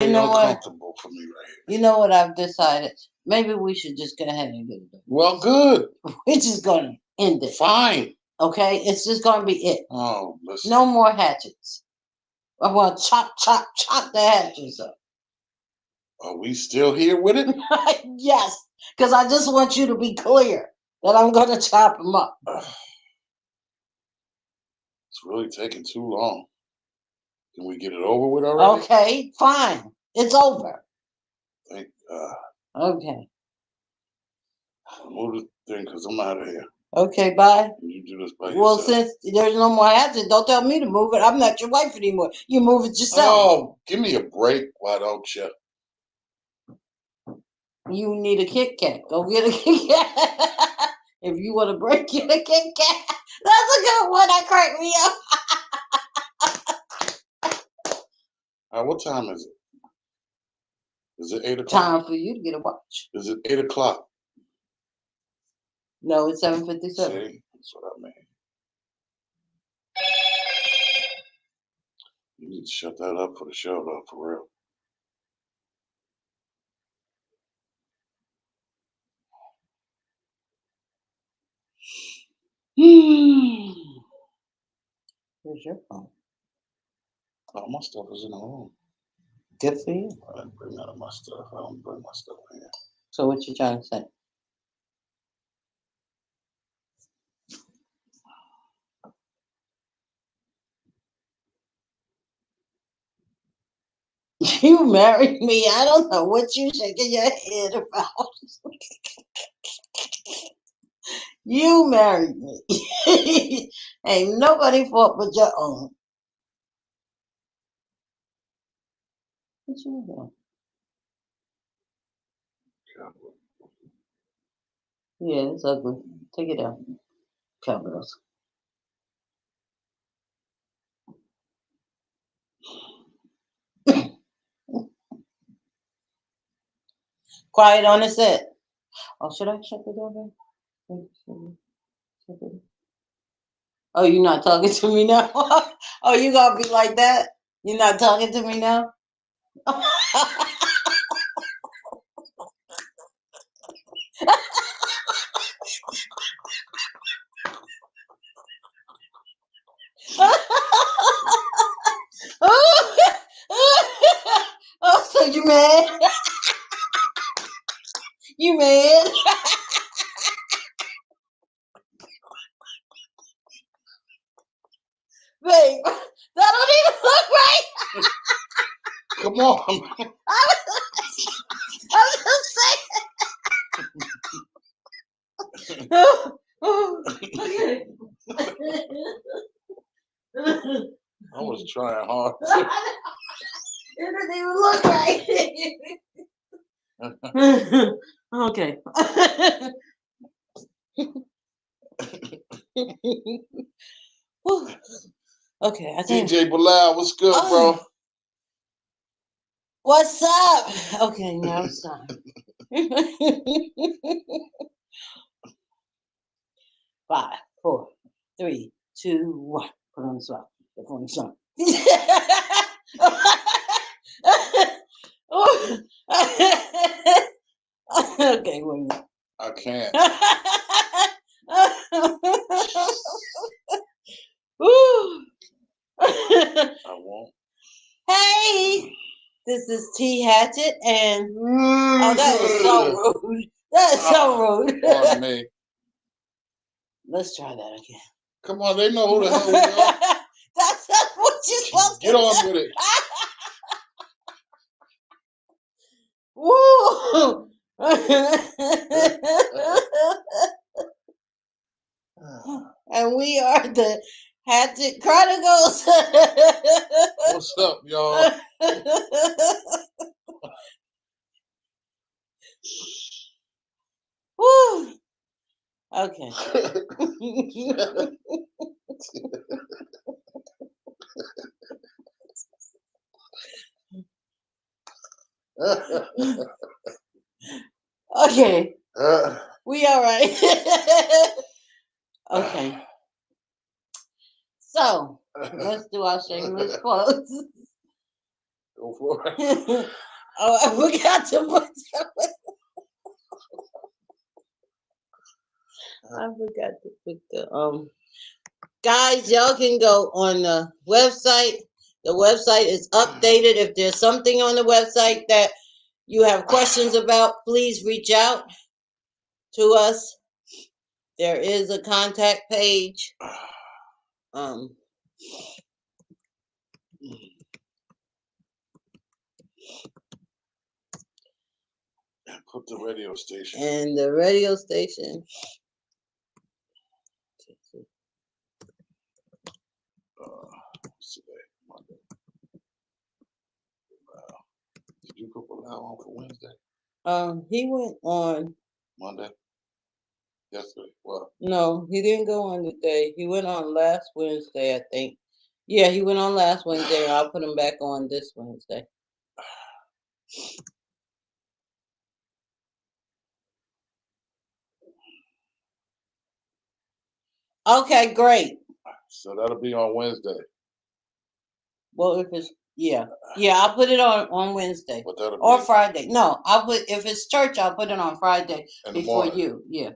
You know what? Uncomfortable for me right here. You know what I've decided? Maybe we should just go ahead and get it done. Well, good. We're just gonna end it. Fine. Okay? It's just gonna be it. Oh, listen. No more hatchets. I want to chop the hatchets up. Are we still here with it? Yes, because I just want you to be clear that I'm gonna chop them up. It's really taking too long. Can we get it over with already? Okay, fine. It's over. Thank God. Okay. Move the thing because I'm out of here. Okay, bye. You do this by Well, yourself. since there's no more hatchet, don't tell me to move it. I'm not your wife anymore. You move it yourself. Oh, give me a break. Why don't you? You need a Kit Kat. Go get a Kit Kat. If you want to break, get a Kit Kat. That's a good one. That cracked me up. All right, what time is it? Is it 8 o'clock? Time for you to get a watch. Is it 8 o'clock? No, it's 7:57. See, that's what I mean. You need to shut that up for the show, though, for real. Where's your phone? All my stuff is in the room. Good for you. I didn't bring none of my stuff. I don't bring my stuff in here. So what you trying to say? You married me. I don't know what you shaking your head about. You married me. Ain't nobody fault but your own. What you doing? Yeah, it's ugly. Take it out. Cowgirls. Quiet on the set. Oh, should I shut the door? Oh, you're not talking to me now? Oh, you gonna be like that? You're not talking to me now? Oh, so you mad? You mad? Babe, that don't even look right. Come on. I'm just saying. Okay. I was trying hard. It doesn't even look right. Okay. Okay, I think. DJ Bilal, what's good, bro? What's up? Okay, now it's time. 5, 4, 3, 2, 1. Put on the spot. Put on the spot. Okay, wait a minute. I can't. I won't. Hey, this is T. Hatchett, and oh, that is so rude. That is so rude. Pardon me. Let's try that again. Come on, they know who the hell we are. That's what you're supposed to do. Get on with it. Woo! And we are the Hatchett Chronicles. What's up, y'all? Woo! Okay. Okay. We all right. Okay. So let's do our shameless close. Go for it. Oh, I forgot to put the guys, y'all can go on the website. The website is updated. If there's something on the website that you have questions about, please reach out to us. There is a contact page. Put the radio station. And the radio station. What's today? Monday. Did you put Bilal on for Wednesday? He went on Monday. Yesterday. What? No, he didn't go on today. He went on last Wednesday, I think. Yeah, he went on last Wednesday. I'll put him back on this Wednesday. Okay, great. So that'll be on Wednesday. Well, if it's yeah, I'll put it on Wednesday or Friday. No, I'll put if it's church, I'll put it on Friday before you. Yeah.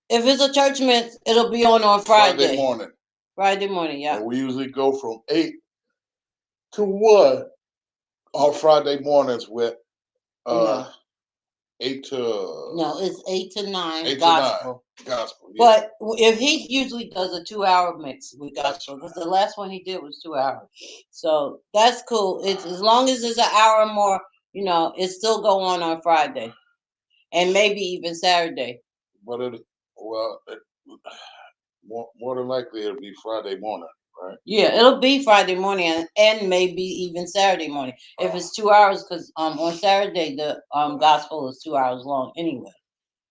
If it's a church event, it'll be on Friday. Friday morning. Friday morning, yeah. And we usually go from 8 to 1 on Friday mornings with no. 8 to no, it's 8 to 9 8 gospel. To 9 gospel. Yeah. But if he usually does a 2-hour mix with gospel, because the last one he did was 2 hours, so that's cool. It's as long as it's an hour or more, it still go on Friday, and maybe even Saturday. But more than likely it'll be Friday morning, right? Yeah, it'll be Friday morning and maybe even Saturday morning if it's 2 hours, because on Saturday the gospel is 2 hours long anyway.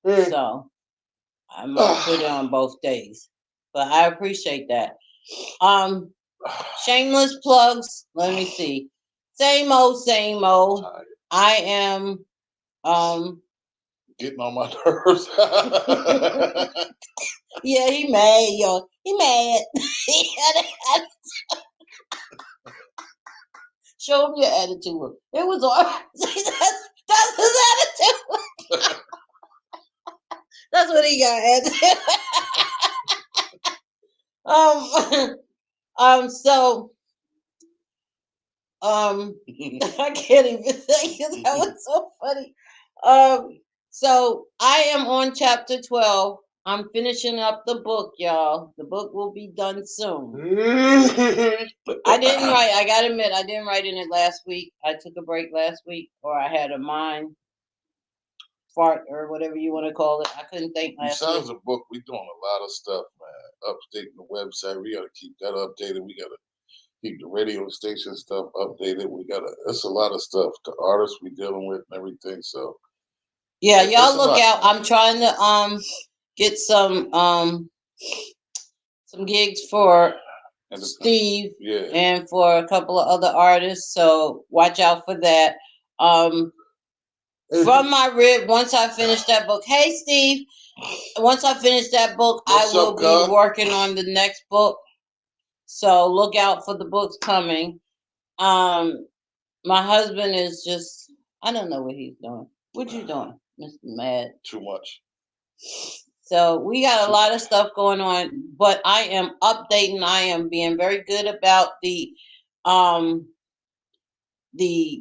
So I might put it on both days, but I appreciate that. Shameless plugs. Let me see. Same old, same old. I am getting on my nerves. Yeah, he mad, yo. He mad. He had an attitude. Show him your attitude. It was all that's his attitude. That's what he got. So I can't even say it. That was so funny. So I am on chapter 12. I'm finishing up the book, y'all. The book will be done soon. I didn't write. I gotta admit, I didn't write in it last week. I took a break last week, or I had a mind fart, or whatever you want to call it. I couldn't think last week. Besides the book, we're doing a lot of stuff, man. Updating the website. We gotta keep that updated. We gotta keep the radio station stuff updated. It's a lot of stuff. The artists we dealing with and everything. So yeah, y'all look out. I'm trying to get some gigs for Steve and for a couple of other artists. So watch out for that. From my rib, once I finish that book. Hey Steve, once I finish that book, I will be working on the next book. So look out for the books coming. My husband is just, I don't know what he's doing. What you doing, Mr. Mad? Too much. So we got a lot of stuff going on, but I am updating. I am being very good about the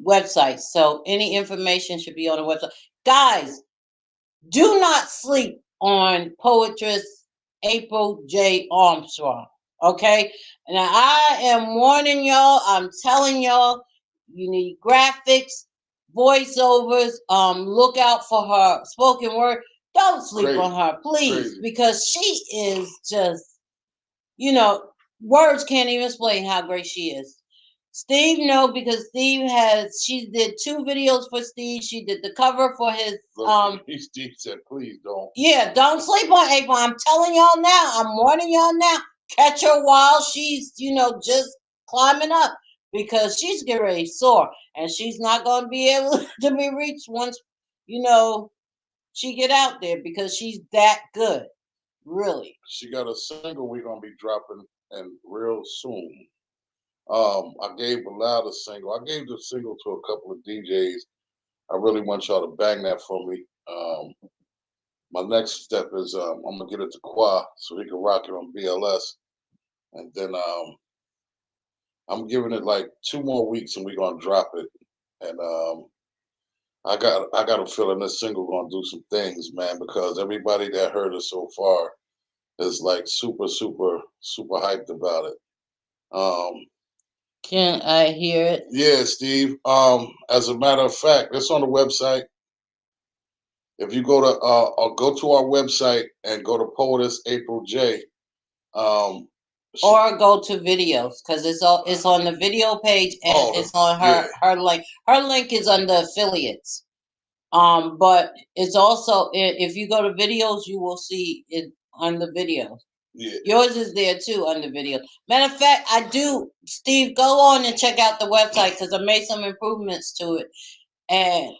website. So any information should be on the website. Guys, do not sleep on poetress April J. Armstrong. Okay? Now I am warning y'all, I'm telling y'all, you need graphics, voiceovers, look out for her spoken word. Don't sleep on her, please, because she is just, words can't even explain how great she is. Steve, no, because she did 2 videos for Steve. She did the cover for his Steve said, please don't. Yeah, don't sleep on April. I'm telling y'all now. I'm warning y'all now. Catch her while she's, just climbing up, because she's getting ready to soar, and she's not going to be able to be reached once, she get out there, because she's that good. Really. She got a single we're going to be dropping and real soon. I gave Bilal the single. I gave the single to a couple of DJs. I really want y'all to bang that for me. My next step is I'm gonna get it to Qua so he can rock it on BLS, and then I'm giving it like 2 more weeks and we're gonna drop it. And I got a feeling this single gonna do some things, man, because everybody that heard it so far is like super, super, super hyped about it. Um, Can I hear it? yeah, Steve. As a matter of fact, it's on the website. If you go to our website and go to Poetess April J. Um, she, Or go to videos because it's on the video page and it's on yeah, her link. Her link is under affiliates. But it's also if you go to videos, you will see it on the videos. yeah. Yours is there too under videos. Matter of fact, I do. Steve, go on and check out the website because I made some improvements to it, and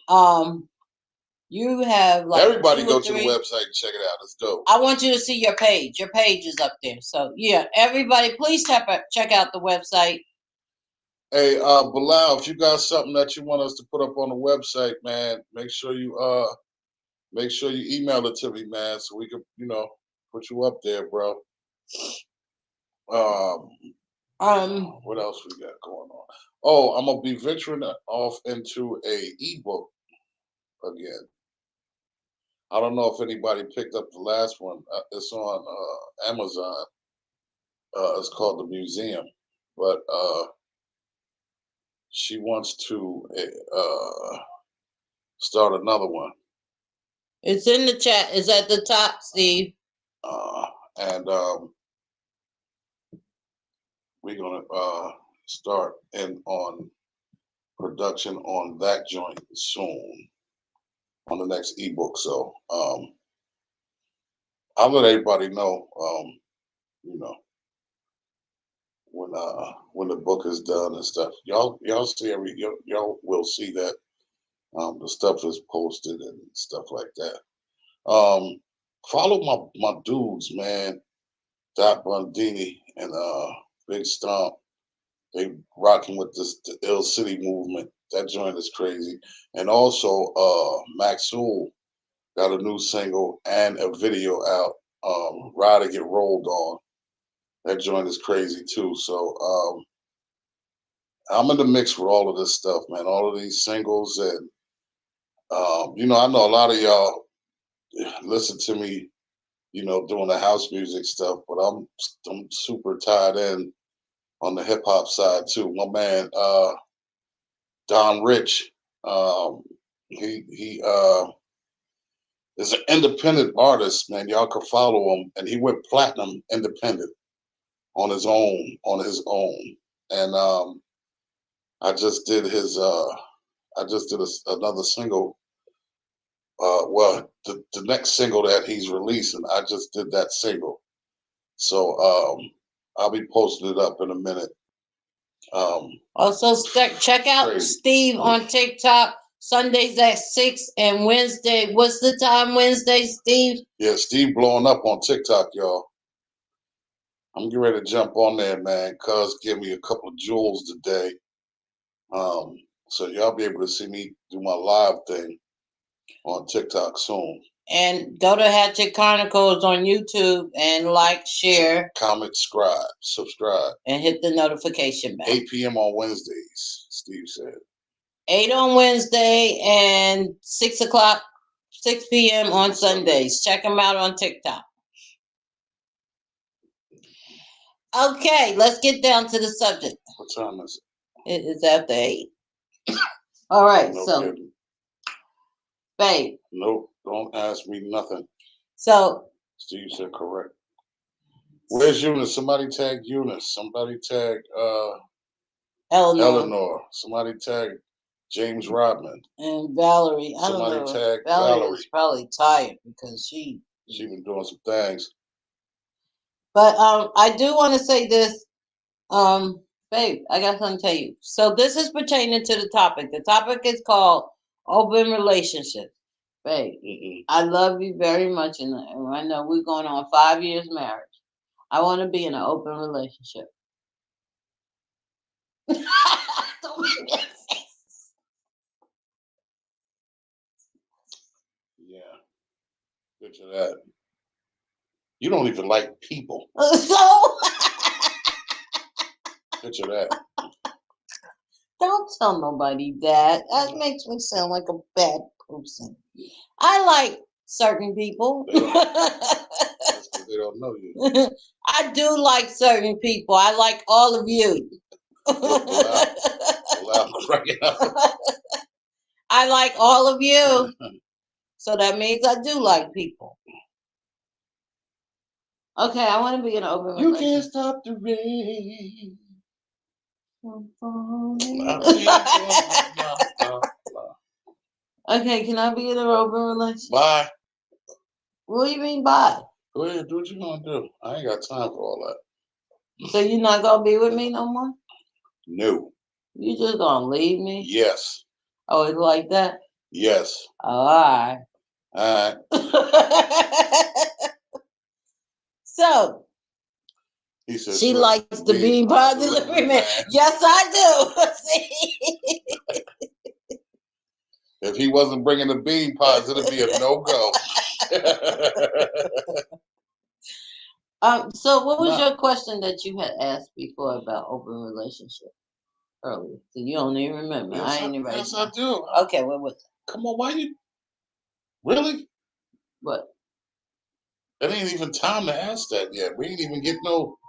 you have like Everybody 2 go or to the 3. website and check it out. It's dope. I want you to see your page. Your page is up there. So yeah, everybody, please check out the website. Hey, Bilal, if you got something that you want us to put up on the website, man, make sure you email it to me, man, so we can, put you up there, bro. Um, what else we got going on? Oh, I'm gonna be venturing off into a ebook again. I don't know if anybody picked up the last one. It's on Amazon. It's called The Museum, but she wants to start another one. It's in the chat. It's at the top, Steve. And we're gonna start in on production on that joint soon on the next ebook. So I'll let everybody know, you know, when the book is done and stuff. Y'all see y'all will see that the stuff is posted and stuff like that. Follow my dudes, man. Dot Bundini and Big Stomp. They rocking with the Ill City movement. That joint is crazy. And also Maxul got a new single and a video out. Ride to Get Rolled On. That joint is crazy too. So I'm in the mix with all of this stuff, man. All of these singles and I know a lot of y'all listen to me, doing the house music stuff, but I'm super tied in on the hip hop side too. My man, Don Rich, he is an independent artist, man. Y'all can follow him, and he went platinum independent on his own. And I just did his, another single. Well, the next single that he's releasing, I just did that single. So I'll be posting it up in a minute. Also, check out crazy. Steve on TikTok. Sundays at 6 and Wednesday. What's the time Wednesday, Steve? Yeah, Steve blowing up on TikTok, y'all. I'm getting ready to jump on there, man. Cuz give me a couple of jewels today. So y'all be able to see me do my live thing on TikTok soon. And go to Hatchett Chronicles on YouTube and like, share, comment, subscribe, and hit the notification bell. 8 p.m. on Wednesdays, Steve said. 8 on Wednesday and 6 p.m. on Sundays. Check them out on TikTok. Okay, let's get down to the subject. What time is it? It is after 8. All right, kidding. Babe. Nope, don't ask me nothing. So. Steve said correct. Where's Eunice? Somebody tag Eunice. Somebody tag Eleanor. Somebody tag James Rodman. And Valerie. Somebody tag Valerie. Is probably tired because she been doing some things. But I do want to say this, babe. I got something to tell you. So this is pertaining to the topic. The topic is called open relationships. Babe, I love you very much, and I know we're going on 5 years marriage. I want to be in an open relationship. Don't make me upset. Yeah. Picture that. You don't even like people. So Picture that. don't tell nobody that. That makes me sound like a bad person. I like certain people. That's because they don't know you. I do like certain people. I like all of you. Loud crying out. I like all of you. So that means I do like people. Okay, I want to be in an open You relationship. can't stop the rain. Okay, can I be in an open relationship? Bye. What do you mean bye? Go ahead, do what you gonna do. I ain't got time for all that. So you're not gonna be with me no more? No. You just gonna leave me? Yes. Oh, it's like that? Yes. All right. All right. So He said she likes the being positive man. Yes, I do. See? If he wasn't bringing the bean pods, it'd be a no-go. So what was your question that you had asked before about open relationship earlier? So you don't even remember. Yes, I ain't even. yes, I do. Okay, what was it? Come on, why you really? What? It ain't even time to ask that yet. We ain't even get no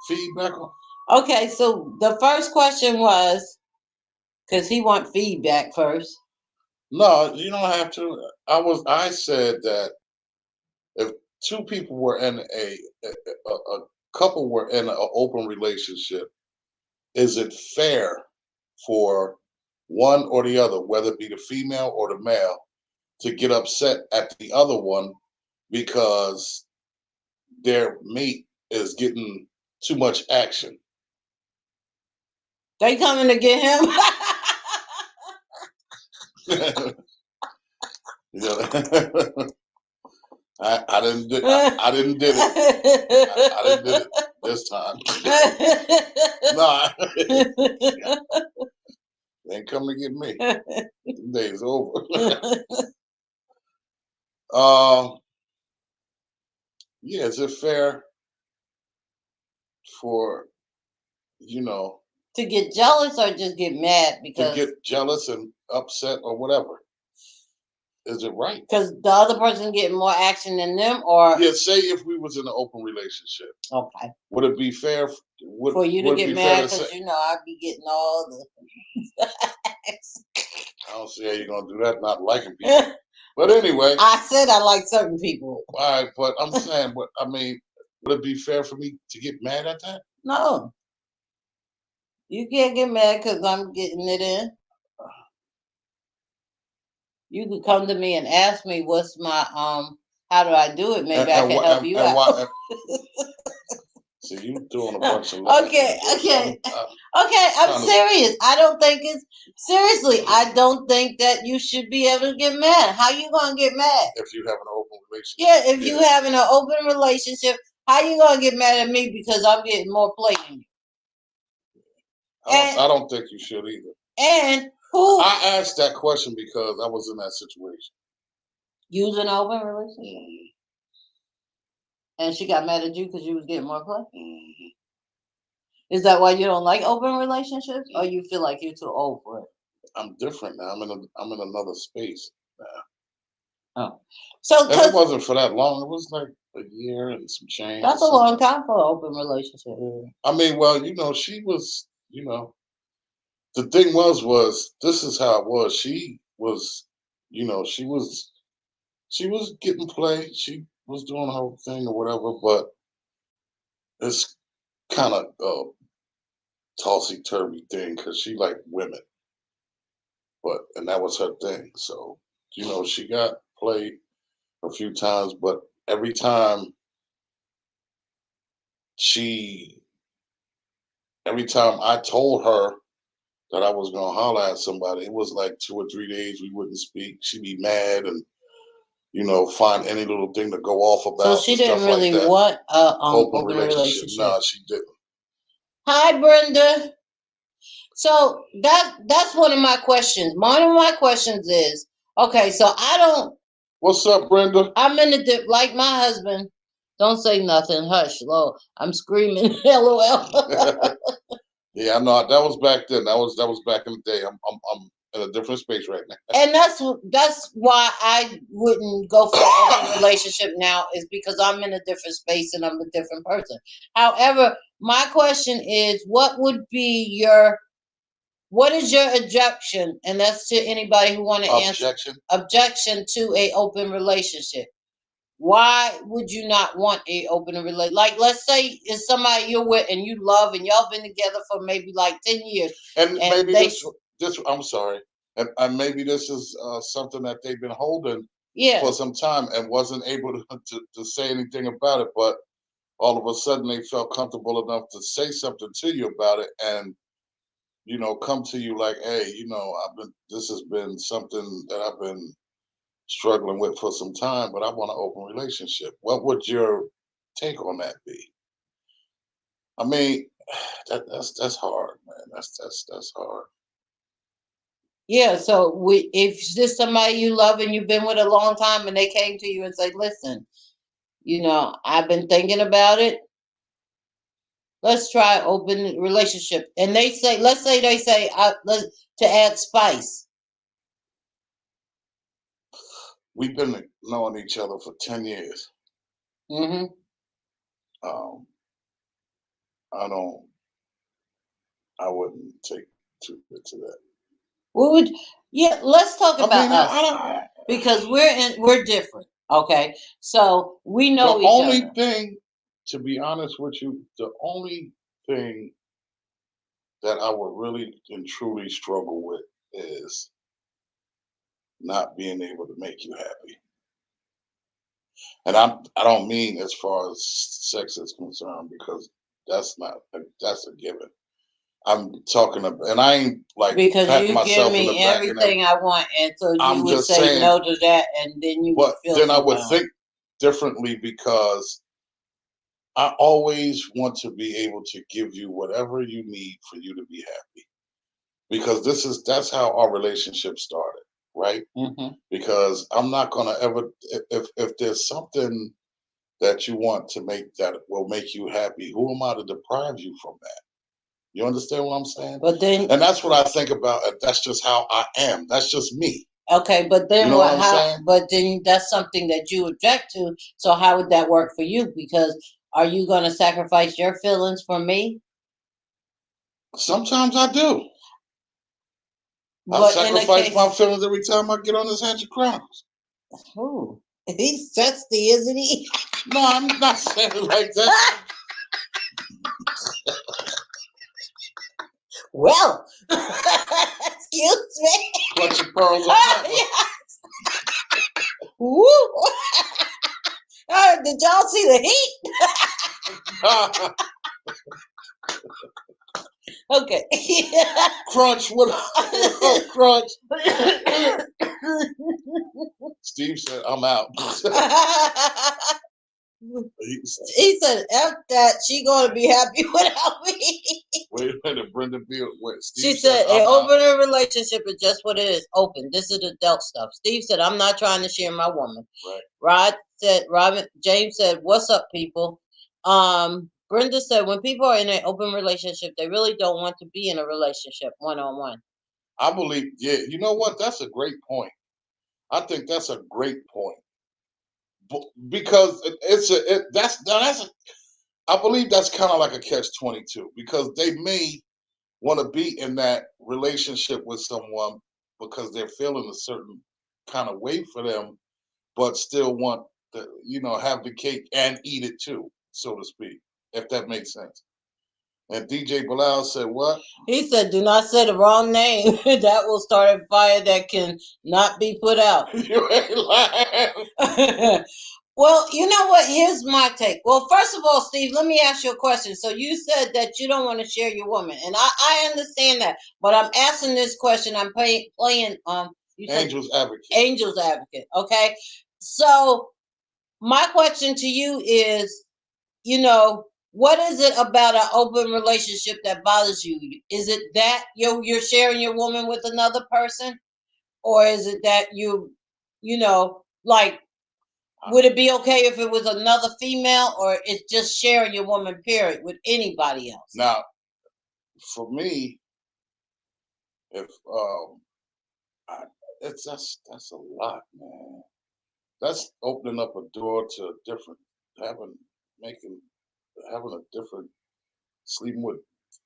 feedback on. Okay, so the first question was because he want feedback first. No, you don't have to. I said that if two people were in a couple were in an open relationship, is it fair for one or the other, whether it be the female or the male, to get upset at the other one because their mate is getting too much action? They coming to get him. I didn't did it. I didn't did it this time. No, they ain't come to get me. The day's over. Yeah, is it fair for to get jealous or just get mad because to get jealous and upset or whatever? Is it right? Because the other person getting more action than them, or yeah, say if we was in an open relationship, okay, would it be fair for you to get mad because I'd be getting all the. I don't see how you're gonna do that, not liking people. But anyway, I said I like certain people. All right, but I'm saying, but I mean, would it be fair for me to get mad at that? No, you can't get mad because I'm getting it in. You could come to me and ask me what's my how do I do it? Maybe I can help you out. See, you doing a bunch of okay. I'm serious. I don't think it's seriously. I don't think that you should be able to get mad. How you gonna get mad if you have an open relationship? Yeah, if you having an open relationship, how you gonna get mad at me because I'm getting more play than you? I don't think you should either. And who? I asked that question because I was in that situation. You was in an open relationship, and she got mad at you because you was getting more play. Mm-hmm. Is that why you don't like open relationships, or you feel like you're too old for it? I'm different now. I'm in another space now. Oh, so and it wasn't for that long. It was like a year and some change. That's a long time for an open relationship. I mean, well, she was, the thing was this is how it was. She was, she was getting play. She was doing her thing or whatever, but it's kind of a tossy-turvy thing because she liked women, and that was her thing. So, she got played a few times, but every time I told her that I was gonna holler at somebody, it was like 2 or 3 days we wouldn't speak. She'd be mad and find any little thing to go off about. So she didn't really want an open relationship. No, she didn't. Hi, Brenda. So that's one of my questions. One of my questions is, okay, so I don't. What's up, Brenda? I'm in the dip like my husband. Don't say nothing. Hush, low. I'm screaming. LOL. Yeah, I know that was back then. That was back in the day. I'm in a different space right now. And that's why I wouldn't go for an open relationship now, is because I'm in a different space and I'm a different person. However, my question is, what is your objection? And that's to anybody who want to answer. Objection to a open relationship. Why would you not want a open relationship? Like, let's say it's somebody you're with and you love, and y'all been together for maybe like 10 years. And maybe this I'm sorry. And maybe this is something that they've been holding for some time and wasn't able to say anything about it. But all of a sudden they felt comfortable enough to say something to you about it and, come to you like, hey, this has been something that I've been struggling with for some time, but I want an open relationship. What would your take on that be? I mean, that's hard, man. That's hard. Yeah, so if this somebody you love and you've been with a long time and they came to you and say, listen, I've been thinking about it. Let's try open relationship. And let's say they say to add spice. We've been knowing each other for 10 years. Mm-hmm. I wouldn't take too good to that. Let's talk about us. Because we're different. Okay. So we know each other. The only thing, to be honest with you, the only thing that I would really and truly struggle with is not being able to make you happy. And I don't mean as far as sex is concerned, because that's a given. I'm talking about, and I ain't like because you give me everything I want, and so you would say no to that, and then you would feel. Then I would think differently, because I always want to be able to give you whatever you need for you to be happy, because that's how our relationship started, right? Mm-hmm. Because I'm not gonna ever, if there's something that you want to make that will make you happy, who am I to deprive you from that? You understand what I'm saying? And that's what I think about. That's just how I am. That's just me. Okay, but then But then that's something that you object to. So how would that work for you? Because are you going to sacrifice your feelings for me? Sometimes I do. I sacrifice my feelings every time I get on this Hatchett Chronicles. Ooh, he's thirsty, isn't he? No, I'm not saying it like that. Well, excuse me. Clutch your pearls on that one. Woo! Did y'all see the heat? Okay. Crunch, what up, Crunch? Steve said, I'm out. He said, F that, she gonna be happy without me. Wait a minute, Brenda Beal. She said, an open relationship is just what it is, open. This is adult stuff. Steve said, I'm not trying to share my woman. Right. James said, what's up, people? Brenda said, when people are in an open relationship, they really don't want to be in a relationship one-on-one. I believe, yeah, you know what? That's a great point. I think that's a great point. Because I believe that's kind of like a catch-22, because they may want to be in that relationship with someone because they're feeling a certain kind of way for them, but still want to, have the cake and eat it too, so to speak, if that makes sense. And DJ Bilal said, what? He said, do not say the wrong name. That will start a fire that can not be put out. You ain't lying. Well, you know what? Here's my take. Well, first of all, Steve, let me ask you a question. So you said that you don't want to share your woman, and I understand that, but I'm asking this question. I'm playing Angel's Advocate. Angel's Advocate. Okay. So my question to you is, what is it about an open relationship that bothers you? Is it that you're sharing your woman with another person, or is it that you know, like, would it be okay if it was another female, or it's just sharing your woman, period, with anybody else? Now, for me, if it's that's a lot, man. That's opening up a door to different having making having a different sleeping with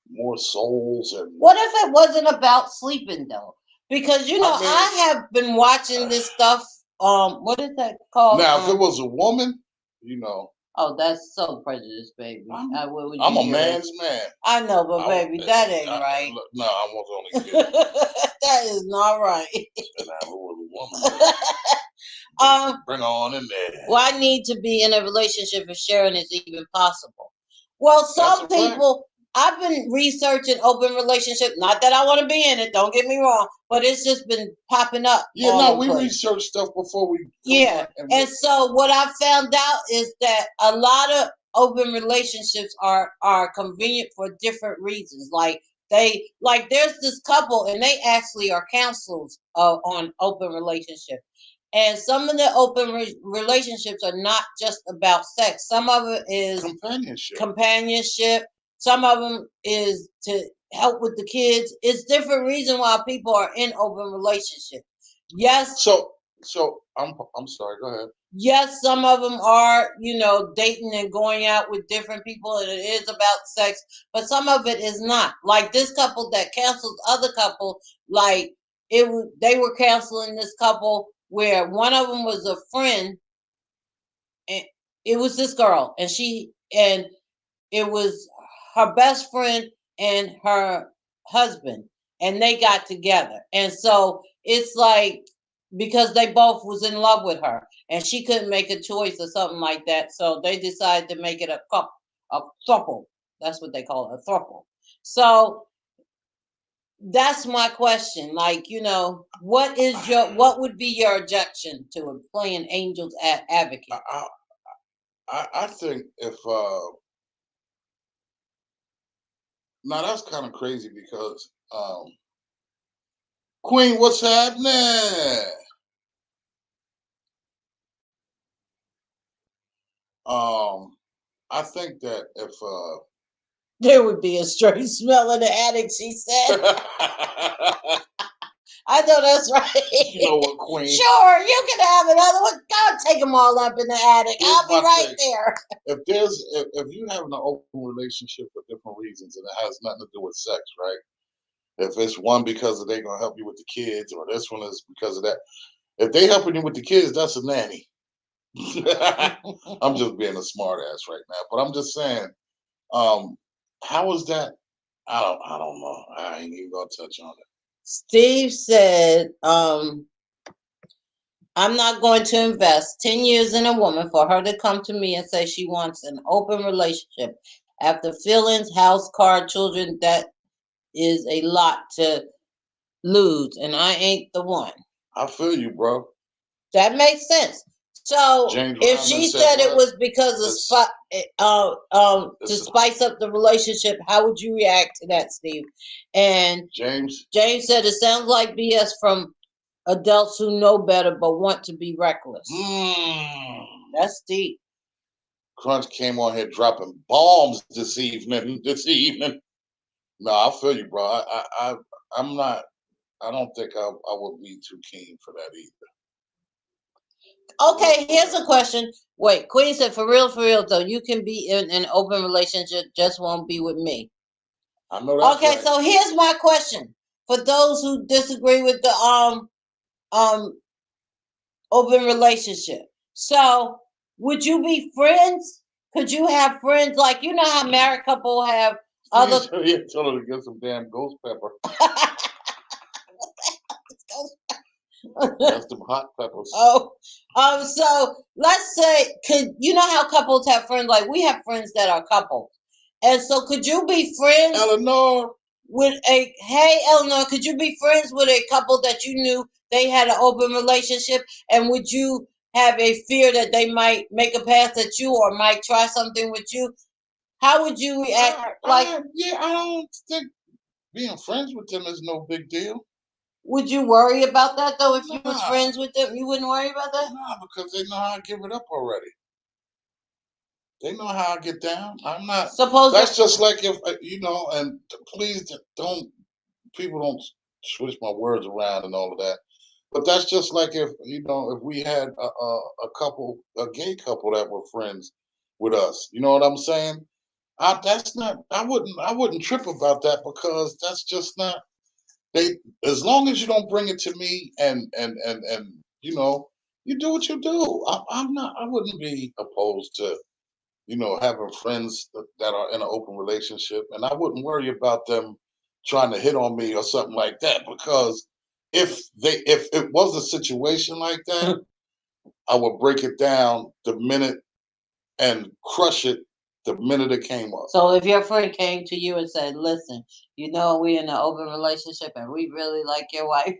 more souls and What if it wasn't about sleeping though? Because you know, I mean, I have been watching this stuff. What is that called? now, if it was a woman, you know, Oh, that's so prejudiced, baby. What would you I'm a do? man's man. I know, but baby, that ain't right. No, I was only kidding. That is not right. And I was a woman. Bring her on in there. Well, I need to be in a relationship if sharing is even possible. Well, some people, I've been researching open relationship. Not that I want to be in it. Don't get me wrong, but it's just been popping up. Yeah, no, we researched stuff before we. Yeah, and so what I found out is that a lot of open relationships are convenient for different reasons. Like there's this couple, and they actually are counselors on open relationships. And some of the open relationships are not just about sex. Some of it is companionship. Some of them is to help with the kids. It's different reasons why people are in open relationships. Yes. So I'm sorry. Go ahead. Yes, some of them are, dating and going out with different people, and it is about sex. But some of it is not. Like this couple that cancels other couple, like they were canceling this couple where one of them was a friend, and it was this girl, and it was her best friend and her husband, and they got together. And so it's like, because they both was in love with her and she couldn't make a choice or something like that, so they decided to make it a throuple. That's what they call it, a throuple. So that's my question. Like, what would be your objection to playing angel's advocate? I think if now that's kind of crazy because Queen, what's happening? I think that if there would be a straight smell in the attic, she said. I know that's right. You know what, Queen? Sure, you can have another one. God, take them all up in the attic. I'll be right there. If you having an open relationship for different reasons and it has nothing to do with sex, right? If it's one because they're gonna help you with the kids, or this one is because of that. If they helping you with the kids, that's a nanny. I'm just being a smart ass right now, but I'm just saying, how is that? I don't know. I ain't even gonna touch on it. Steve said, I'm not going to invest 10 years in a woman for her to come to me and say she wants an open relationship. After feelings, house, car, children, that is a lot to lose, and I ain't the one. I feel you, bro. That makes sense. So if she said it was because of to spice up the relationship, how would you react to that, Steve? And James said it sounds like BS from adults who know better but want to be reckless. That's deep. Crunch came on here dropping bombs this evening. No, I feel you, bro. I'm not. I don't think I would be too keen for that either. Okay, here's a question. Wait, Queen said, for real, though, you can be in an open relationship, just won't be with me. I know that. Okay, right. So here's my question for those who disagree with the open relationship. So, would you be friends? Could you have friends like how married couple have other? Yeah, tell her to get some damn ghost pepper. That's some hot peppers. So let's say, how couples have friends? Like we have friends that are couples, and so could you be friends, Eleanor? Hey Eleanor, could you be friends with a couple that you knew they had an open relationship, and would you have a fear that they might make a pass at you or might try something with you? How would you react? Like, Yeah, I don't think being friends with them is no big deal. would you worry about that though? If you was Nah, friends with them, you wouldn't worry about that. nah, because they know how I give it up already. They know how I get down. I'm not. Suppose That's just like if and please don't people don't switch my words around and all of that. But that's just like if we had a couple, a gay couple that were friends with us. You know what I'm saying? That's not. I wouldn't trip about that because that's just not. They as long as you don't bring it to me and you do what you do. I'm not. I wouldn't be opposed to having friends that are in an open relationship, and I wouldn't worry about them trying to hit on me or something like that because if it was a situation like that, I would break it down the minute and crush it the minute it came up. So if your friend came to you and said, "Listen, we're in an open relationship and we really like your wife,"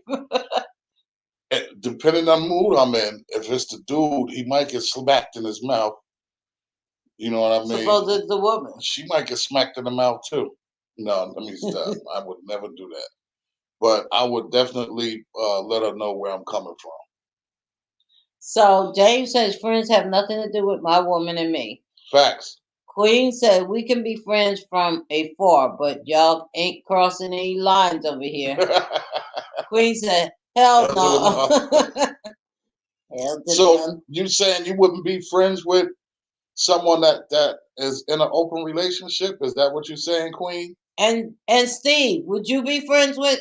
Depending on the mood I'm in, if it's the dude, he might get smacked in his mouth. You know what I mean? suppose it's the woman. She might get smacked in the mouth too. No, let me stop. I would never do that. But I would definitely let her know where I'm coming from. So James says friends have nothing to do with my woman and me. Facts. Queen said we can be friends from afar, but y'all ain't crossing any lines over here. Queen said, "Hell no." Hell to So them. you saying you wouldn't be friends with someone that is in an open relationship? Is that what you're saying, Queen? And Steve, would you be friends with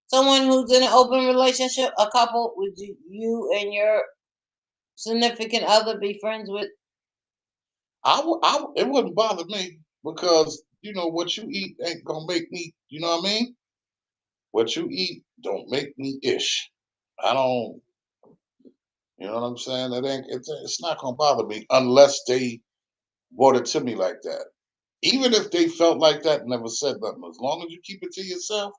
someone who's in an open relationship? A couple? Would you and your significant other be friends with? It wouldn't bother me because what you eat ain't gonna make me. You know what I mean? What you eat don't make me ish. I don't. You know what I'm saying? It's not gonna bother me unless they brought it to me like that. Even if they felt like that and never said nothing, as long as you keep it to yourself,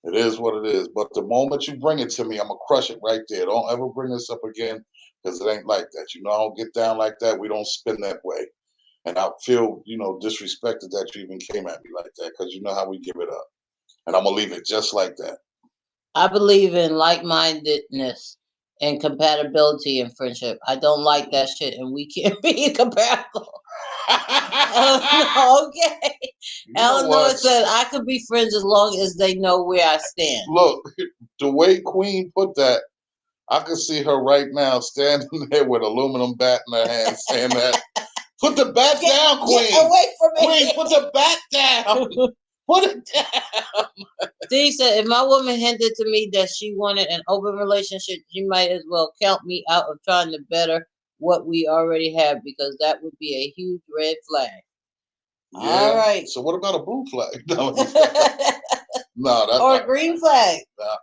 it is what it is. But the moment you bring it to me, I'm gonna crush it right there. Don't ever bring this up again because it ain't like that. I don't get down like that. We don't spin that way. And I feel, disrespected that you even came at me like that because you know how we give it up. And I'm gonna leave it just like that. I believe in like-mindedness and compatibility in friendship. I don't like that shit, and we can't be compatible. Okay. Eleanor said I could be friends as long as they know where I stand. Look, the way Queen put that, I can see her right now standing there with aluminum bat in her hand saying that. Put the bat down, Queen. Get away from me. Queen, put the bat down. Put it down. Steve said, if my woman hinted to me that she wanted an open relationship, she might as well count me out of trying to better what we already have because that would be a huge red flag. Yeah. All right. So what about a blue flag? No, or a green flag. Yeah.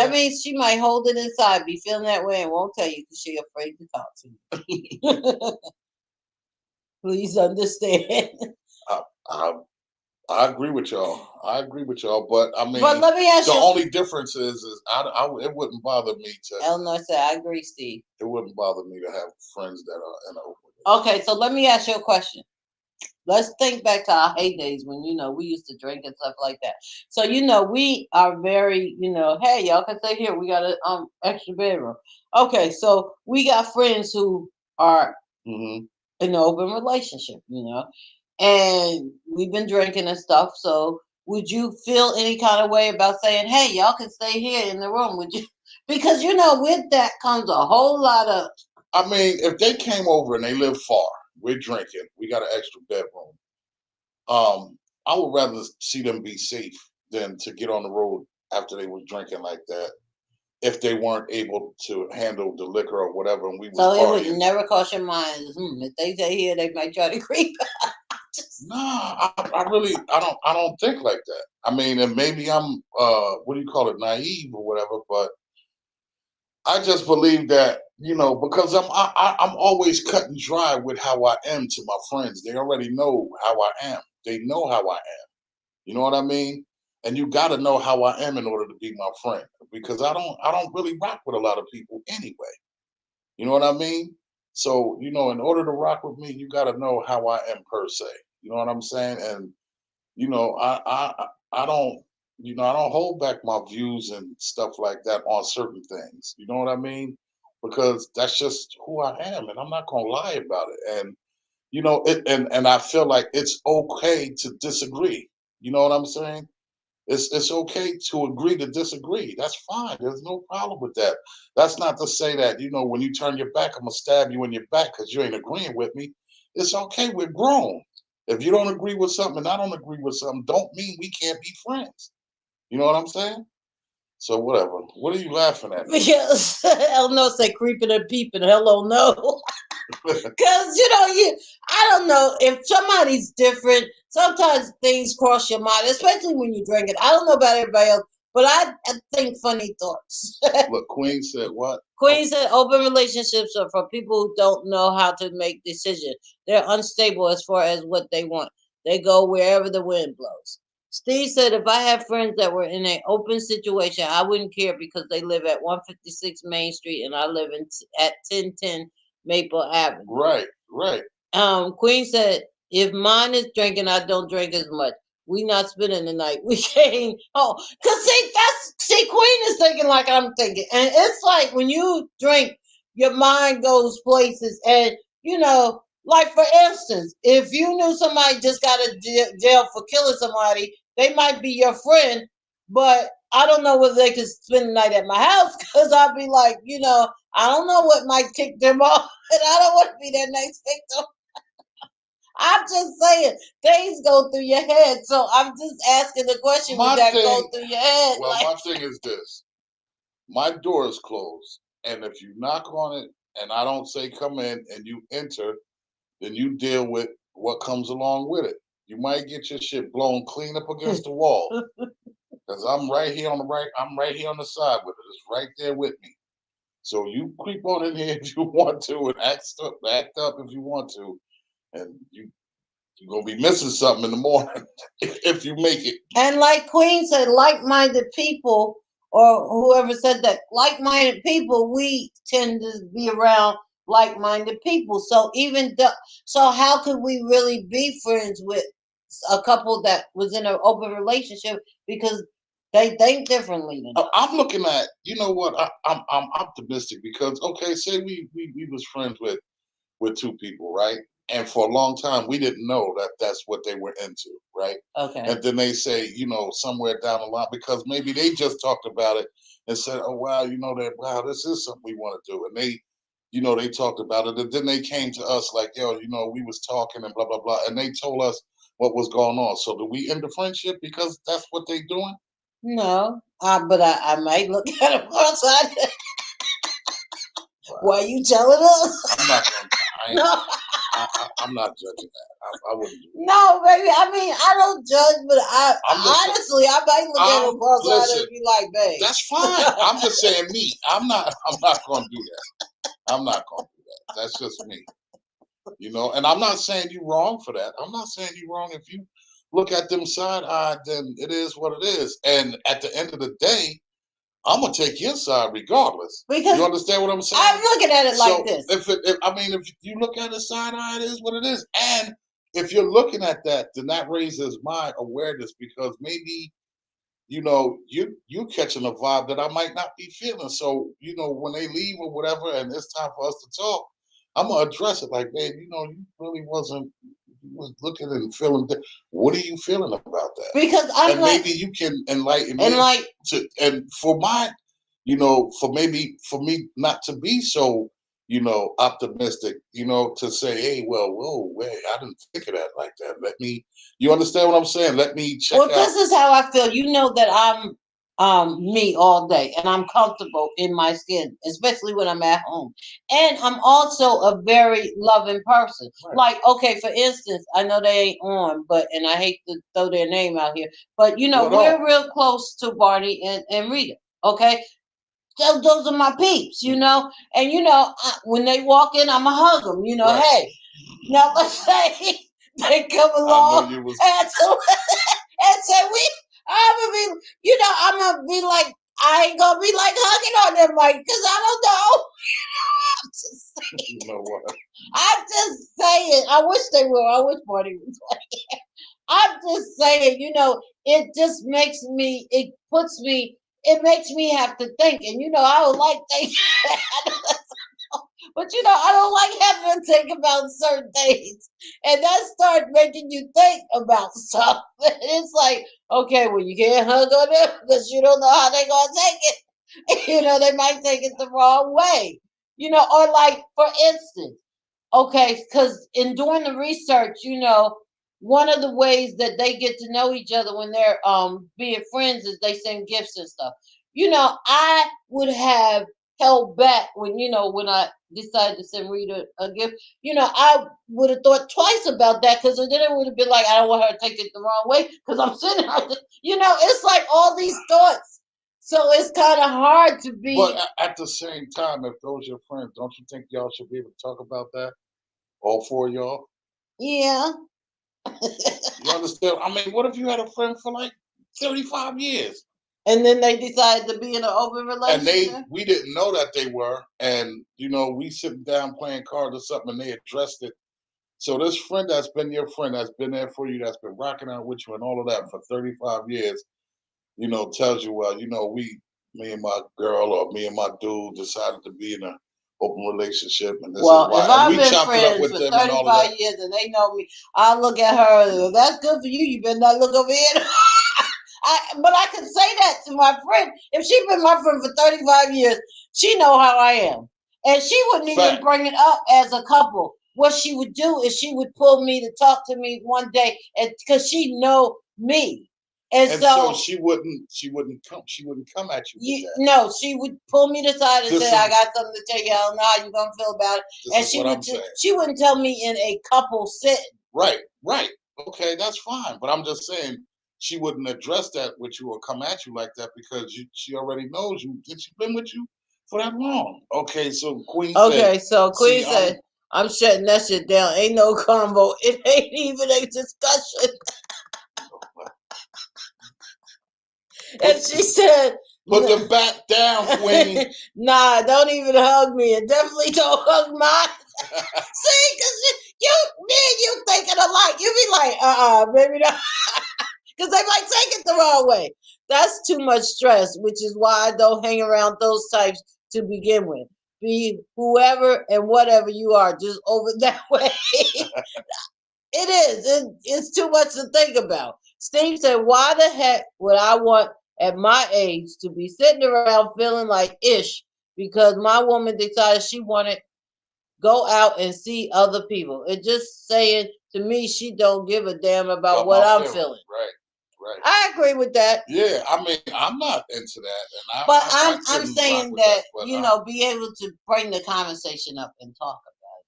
That means she might hold it inside, be feeling that way, and won't tell you because she's afraid to talk to you. Please understand. I agree with y'all. But I mean, but let me ask the you. only difference is it wouldn't bother me to. Eleanor said, "I agree, Steve. It wouldn't bother me to have friends that are in an open." Okay, so let me ask you a question. Let's think back to our heydays when we used to drink and stuff like that. So we are very hey, y'all can stay here. We got a extra bedroom. Okay, so we got friends who are in an open relationship, and we've been drinking and stuff. So would you feel any kind of way about saying, hey, y'all can stay here in the room? Would you? Because with that comes a whole lot of. I mean, if they came over and they live far, we're drinking, we got an extra bedroom. I would rather see them be safe than to get on the road after they was drinking like that. If they weren't able to handle the liquor or whatever, and we was so it partying. would never cross your mind. If they stay here, they might try to creep. Nah, I don't think like that. I mean, and maybe I'm what do you call it, naive or whatever, but I just believe that because I'm always cut and dry with how I am to my friends. They already know how I am. They know how I am. You know what I mean? And you got to know how I am in order to be my friend because I don't really rock with a lot of people anyway. You know what I mean? So in order to rock with me, you got to know how I am per se. You know what I'm saying? And I don't, I don't hold back my views and stuff like that on certain things. You know what I mean? Because that's just who I am, and I'm not gonna lie about it. And and I feel like it's okay to disagree. You know what I'm saying? It's okay to agree to disagree. That's fine. There's no problem with that. That's not to say that, when you turn your back, I'm gonna stab you in your back because you ain't agreeing with me. It's okay. We're grown. If you don't agree with something and I don't agree with something, don't mean we can't be friends. You know what I'm saying? So whatever. What are you laughing at? Because hell no say creeping and peeping. Hello no. Because I don't know if somebody's different. Sometimes things cross your mind, especially when you drink it. I don't know about everybody else, but I think funny thoughts. Look, Queen said what? Queen said open relationships are for people who don't know how to make decisions. They're unstable as far as what they want. They go wherever the wind blows. Steve said if I had friends that were in an open situation, I wouldn't care because they live at 156 Main Street and I live at 1010 Maple Avenue. Right. Queen said, if mine is drinking, I don't drink as much. We not spending the night. We came home. Cause Queen is thinking like I'm thinking. And it's like when you drink, your mind goes places. And like for instance, if you knew somebody just got a jail for killing somebody, they might be your friend, but I don't know whether they could spend the night at my house because I'd be like, I don't know what might kick them off, and I don't want to be their next victim. I'm just saying, things go through your head. So I'm just asking the question, would that go through your head? Well, my thing is this. My door is closed. And if you knock on it and I don't say come in and you enter, then you deal with what comes along with it. You might get your shit blown clean up against the wall. Because I'm right here on the side with it. It's right there with me. So you creep on in here if you want to and act up if you want to. And you're gonna be missing something in the morning if you make it. And like Queen said, like-minded people, or whoever said that, like-minded people, we tend to be around like-minded people. So so how could we really be friends with a couple that was in an open relationship because they think differently than us? I'm looking at, you know what? I'm optimistic because okay, say we was friends with two people, right? And for a long time, we didn't know that that's what they were into, right? Okay. And then they say, somewhere down the line, because maybe they just talked about it and said, oh, wow, wow, this is something we want to do. And they talked about it. And then they came to us like, yo, we was talking and blah, blah, blah. And they told us what was going on. So do we end the friendship because that's what they doing? No, but I might look at it outside. Why are you telling us? I'm not going to. I'm not judging that. I wouldn't do that. No, baby. I mean, I don't judge, but honestly, I might look at him cross-eyed and be like, babe. That's fine. I'm just saying me. I'm not going to do that. I'm not going to do that. That's just me. And I'm not saying you wrong for that. I'm not saying you wrong. If you look at them side-eyed, then it is what it is. And at the end of the day, I'm gonna take your side regardless. Because you understand what I'm saying? I'm looking at it like this. If you look at it side-eye, it is what it is. And if you're looking at that, then that raises my awareness because maybe you catching a vibe that I might not be feeling. So when they leave or whatever, and it's time for us to talk, I'm gonna address it like, babe, you really wasn't. You was looking and feeling. What are you feeling about that? Because maybe you can enlighten me. And for for me not to be so optimistic, to say, hey, well, whoa, wait, I didn't think of that like that. You understand what I'm saying? Let me check out. This is how I feel. You know that I'm me all day and I'm comfortable in my skin, especially when I'm at home. And I'm also a very loving person. Right. Like, okay, for instance, I know they ain't on, and I hate to throw their name out here, but we're real close to Barney and Rita. Okay. Those are my peeps, and when they walk in, I'ma hug them. Right. Hey, now let's say they come along and say I'm gonna be like, I ain't gonna be like hugging on them, like, because I don't know. just saying. You know what? I'm just saying. I wish they were. I wish Marty was like. I'm just saying. It just makes me. It puts me. It makes me have to think. And I don't like thinking. But I don't like having to think about certain things. And that starts making you think about stuff. And it's like, okay, well, you can't hug on them because you don't know how they're going to take it. They might take it the wrong way. Or like, for instance, okay, because in doing the research, one of the ways that they get to know each other when they're being friends is they send gifts and stuff. I would have held back when I decided to send Rita a gift. I would have thought twice about that because then it would have been like, I don't want her to take it the wrong way because I'm sending her. It's like all these thoughts. So it's kind of hard to be. But at the same time, if those are your friends, don't you think y'all should be able to talk about that? All four of y'all? Yeah. You understand? I mean, what if you had a friend for like 35 years? And then they decided to be in an open relationship? And we didn't know that they were. And, we sitting down playing cards or something and they addressed it. So this friend that's been your friend, that's been there for you, that's been rocking out with you and all of that for 35 years, tells you, well, me and my girl or me and my dude decided to be in an open relationship, and this is why. If I've and we been chopped it up friends with for them and all of 35 that. years and they know me, I look at her, if that's good for you, you better not look over here. But I can say that to my friend. If she's been my friend for 35 years, she know how I am. And she wouldn't even bring it up as a couple. What she would do is she would pull me to talk to me one day, and because she know me. And so she wouldn't come at you with that. No, she would pull me to the side and say, I got something to tell you. I don't know how you're gonna feel about it. And she wouldn't tell me in a couple sitting. Right. Okay, that's fine. But I'm just saying she wouldn't address that with you or come at you like that because she already knows you. She's been with you for that long. Okay, so Queen said, I'm shutting that shit down. Ain't no combo. It ain't even a discussion. And she said, put the bat down, Queen. Nah, don't even hug me. And definitely don't hug mine. See, because you thinking alike. You be like, baby, no. Because they might take it the wrong way. That's too much stress, which is why I don't hang around those types to begin with. Be whoever and whatever you are, just over that way. It is. It's too much to think about. Steve said, why the heck would I want at my age to be sitting around feeling like ish because my woman decided she wanted go out and see other people. It just saying to me she don't give a damn about what I'm feeling. Right. I agree with that. Yeah, I mean, I'm not into that, but I'm saying that be able to bring the conversation up and talk about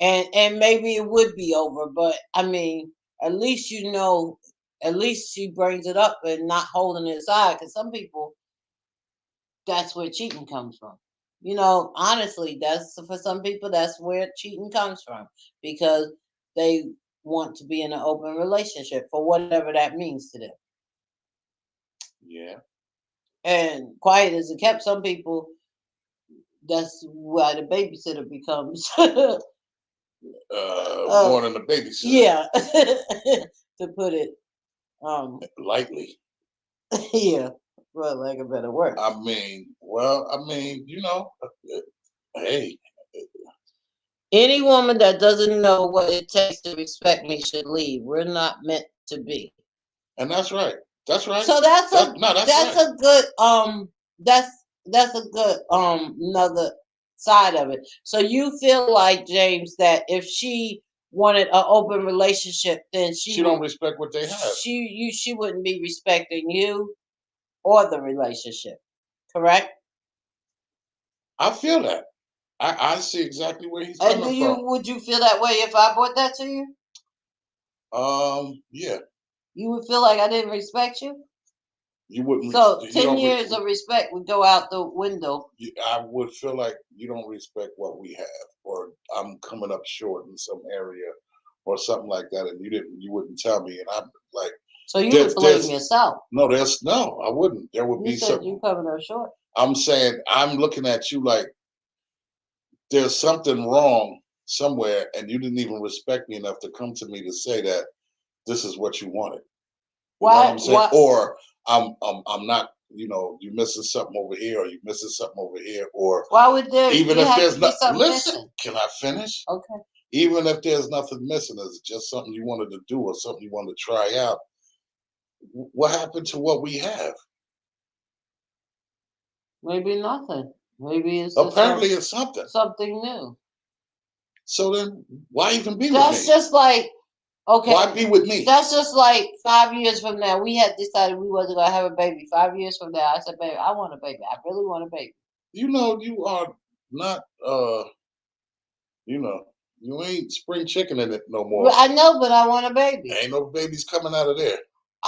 it, and maybe it would be over, but I mean, at least at least she brings it up and not holding it aside, because some people, that's where cheating comes from. Honestly, that's for some people, that's where cheating comes from, because they want to be in an open relationship for whatever that means to them. Yeah. And quiet as it kept, some people, that's why the babysitter becomes more than the babysitter. Yeah. To put it lightly. Yeah. Well, like a better word. I mean, hey. Any woman that doesn't know what it takes to respect me should leave. We're not meant to be. And that's right. That's right. So that's a good that's a good another side of it. So you feel like, James, that if she wanted an open relationship, then she don't respect what they have. She wouldn't be respecting you or the relationship. Correct? I feel that. I see exactly where he's coming from. Would you feel that way if I brought that to you? Yeah. You would feel like I didn't respect you? You wouldn't. So 10 years of respect would go out the window. I would feel like you don't respect what we have, or I'm coming up short in some area, or something like that, and you wouldn't tell me, and I'm like. So you would blame yourself? No, I wouldn't. There would be something. You coming up short. I'm saying I'm looking at you like there's something wrong somewhere, and you didn't even respect me enough to come to me to say that this is what you wanted. You know what Why? I'm saying? Why? Or I'm not. You know, you missing something over here, or you missing something over here, or Why would there even if have there's to be not. something Listen, missing? can I finish? Okay. Even if there's nothing missing, is it just something you wanted to do or something you wanted to try out? What happened to what we have? Maybe nothing. Maybe it's just Apparently, it's something. something new. So then, why even be with That's me? just like, okay. Why be with me? That's just like 5 years from now. We had decided we wasn't gonna have a baby. 5 years from now, I said, "Baby, I want a baby. I really want a baby." You know, you are not. You know, you ain't spring chicken in it no Well, more. I know, but I want a baby. Ain't no babies coming out of there.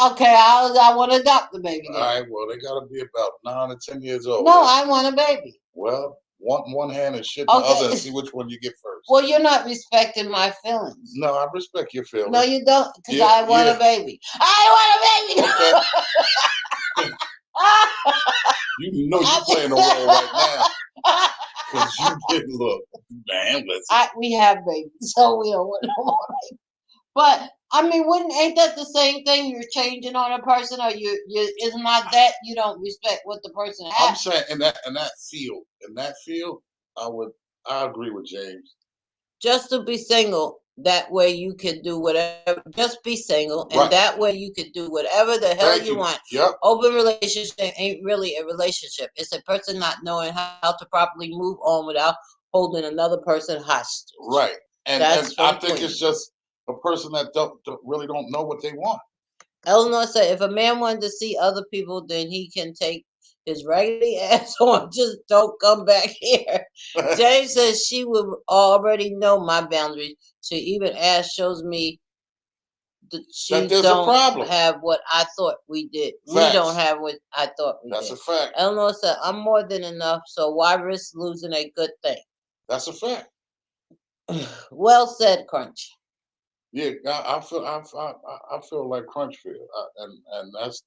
Okay, I want to adopt the baby All then. right, well, they got to be about 9 or 10 years old. No, I want a baby. Well, want in one hand and shit in the Okay. other and see which one you get first. Well, you're not respecting my feelings. No, I respect your feelings. No, you don't, because Yeah, I want yeah. a baby. I want a baby. Okay. You know you're playing the role right now because you didn't look. Man, listen. We have babies, so we don't want no more babies. But I mean, ain't that the same thing? You're changing on a person, or you it's not that you don't respect what the person I'm has. saying in that field, I agree with James. Just to be single, that way you can do whatever. Just be single, and Right. that way you can do whatever the hell Thank you you. want. Yep. Open relationship ain't really a relationship. It's a person not knowing how to properly move on without holding another person hostage. Right. And That's I from think Queen. it's just a person that really don't know what they want. Eleanor said, if a man wanted to see other people, then he can take his raggedy ass on. Just don't come back here. James says she would already know my boundaries. She even asked, shows me that she there's a don't problem. have what I thought we did. Facts. We don't have what I thought we That's did. a fact. Eleanor said, I'm more than enough, so why risk losing a good thing? That's a fact. Well said, Crunch. Yeah, I feel like Crunchfield, and that's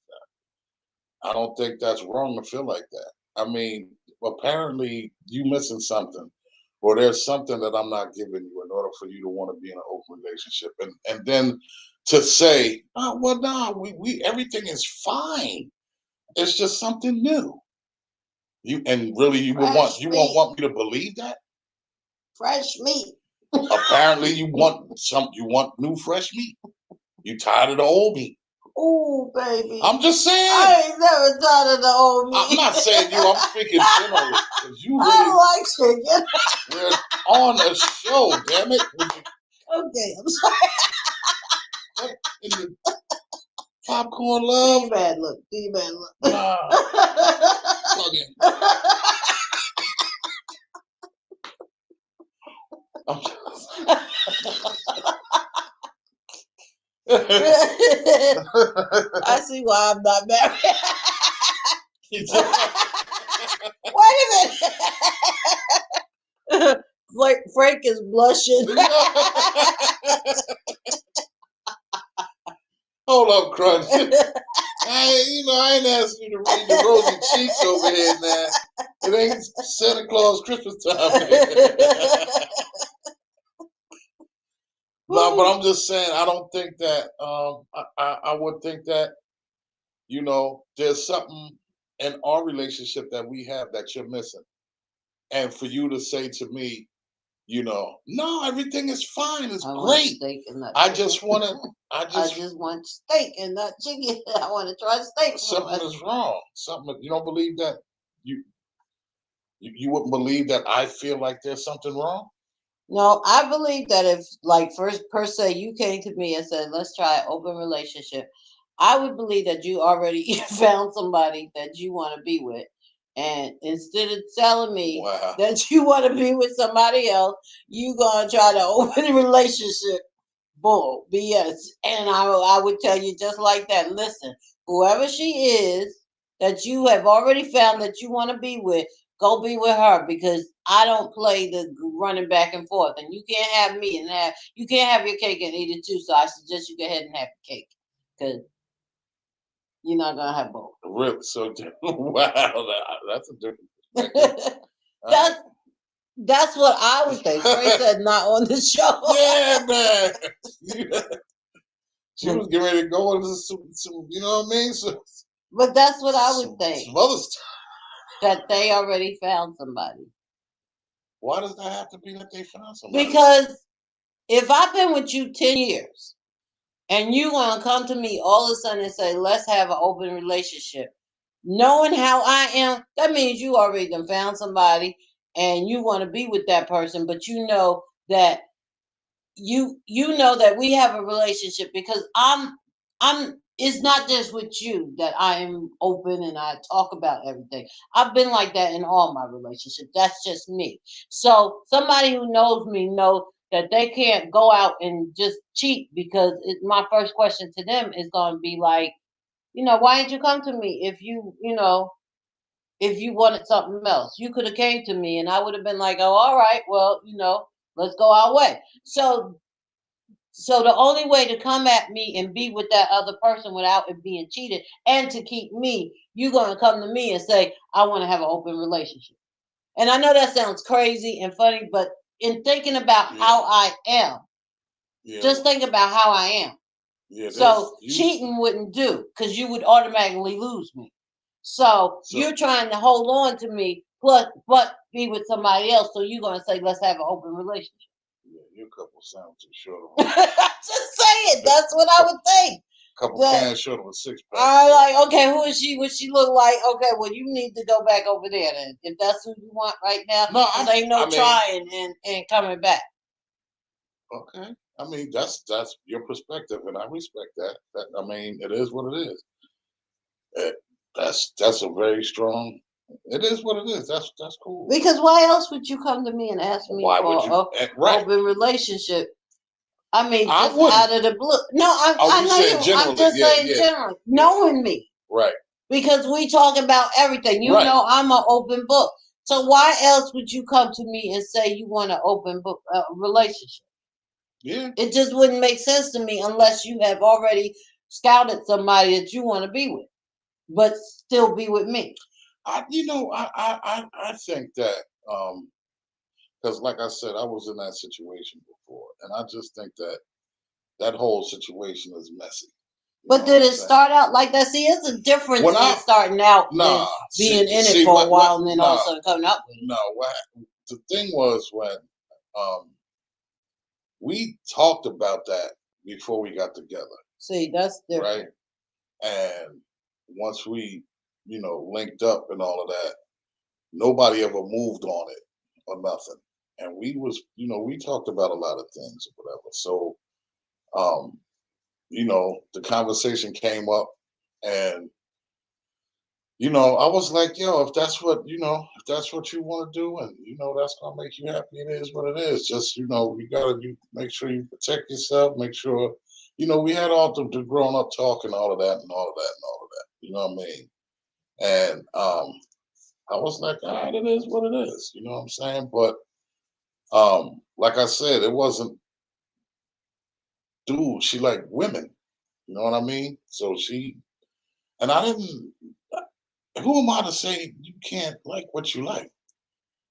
I don't think that's wrong to feel like that. I mean, apparently you missing something, or there's something that I'm not giving you in order for you to want to be in an open relationship, and then to say, oh, well, no, we everything is fine. It's just something new. You and really you would want you won't want me to believe that. Fresh meat. Apparently you want new fresh meat. You tired of the old meat. Ooh, baby. I'm just saying. I ain't never tired of the old meat. I'm not saying you. I'm speaking generally. You really, I like chicken. we're on a show. Damn it! Okay, I'm sorry. What in the popcorn love? D-man look. D-man look. Nah, plug in. I see why I'm not married. Wait a minute. Frank is blushing. Hold up, Crunch. I ain't asking you to read the rosy cheeks over here now. It ain't Santa Claus Christmas time. No, but I'm just saying, I don't think that, I would think that, there's something in our relationship that we have that you're missing. And for you to say to me, no, everything is fine, it's great. I just want I just want steak and not chicken. I want to try steak. Something is wrong. Something, you don't believe that? You wouldn't believe that I feel like there's something wrong? No, I believe that if, like, first per se, you came to me and said, let's try an open relationship, I would believe that you already found somebody that you want to be with. And instead of telling me that you want to be with somebody else, you going to try to open a relationship. Bull, BS. And I would tell you just like that, listen, whoever she is that you have already found that you want to be with, go be with her, because I don't play the running back and forth. And you can't have me and you can't have your cake and eat it too. So I suggest you go ahead and have the cake, because you're not gonna have both. Really? So wow, that's a different perspective. That's what I would think. Trey said not on the show. Yeah, man. She was getting ready to go into some you know what I mean? So, but that's what I would think. Some other stuff. That they already found somebody. Why does that have to be that they found somebody? Because if I've been with you 10 years and you want to come to me all of a sudden and say, let's have an open relationship, knowing how I am, that means you already done found somebody and you want to be with that person, but you know that you know that we have a relationship because I'm it's not just with you that I am open and I talk about everything. I've been like that in all my relationships. That's just me. So somebody who knows me know that they can't go out and just cheat because my first question to them is going to be like, why didn't you come to me if you wanted something else? You could have came to me and I would have been like, oh, all right, well, let's go our way. So the only way to come at me and be with that other person without it being cheated and to keep me, you're going to come to me and say, I want to have an open relationship. And I know that sounds crazy and funny, but in thinking about how I am, just think about how I am. Yeah, so cheating wouldn't do because you would automatically lose me. So you're trying to hold on to me, but be with somebody else. So you're going to say, let's have an open relationship. Yeah, your couple sound too short. Just saying, that's what I would think. Couple cans short of a 6-pack. I'm like, okay, who is she? What she look like? Okay, well, you need to go back over there then. If that's who you want right now, no, ain't no trying and coming back. Okay, I mean that's your perspective, and I respect that. I mean, it is what it is. That's a very strong. It is what it is. That's cool. Because why else would you come to me and ask me for an open relationship? I mean, just out of the blue. No, I know you. I'm just saying generally, knowing me. Right. Because we talk about everything. You know I'm an open book. So why else would you come to me and say you want an open book relationship? Yeah. It just wouldn't make sense to me unless you have already scouted somebody that you want to be with, but still be with me. I think that because like I said, I was in that situation before, and I just think that whole situation is messy. But did it start out like that? See, it's a difference in starting out and being in it for a while and then all of a sudden coming up with it. No, the thing was when we talked about that before we got together. See, that's different. Right? And once we, linked up and all of that, nobody ever moved on it or nothing. And we talked about a lot of things or whatever. So, the conversation came up and, I was like, yo, if that's what you want to do and, that's going to make you happy, it is what it is. Just, you got to make sure you protect yourself, make sure, we had all the grown up talk and all of that and all of that and all of that. You know what I mean? And I was like, all right, it is what it is. You know what I'm saying? But like I said, it wasn't, dude, she liked women. You know what I mean? So and I didn't, who am I to say you can't like what you like?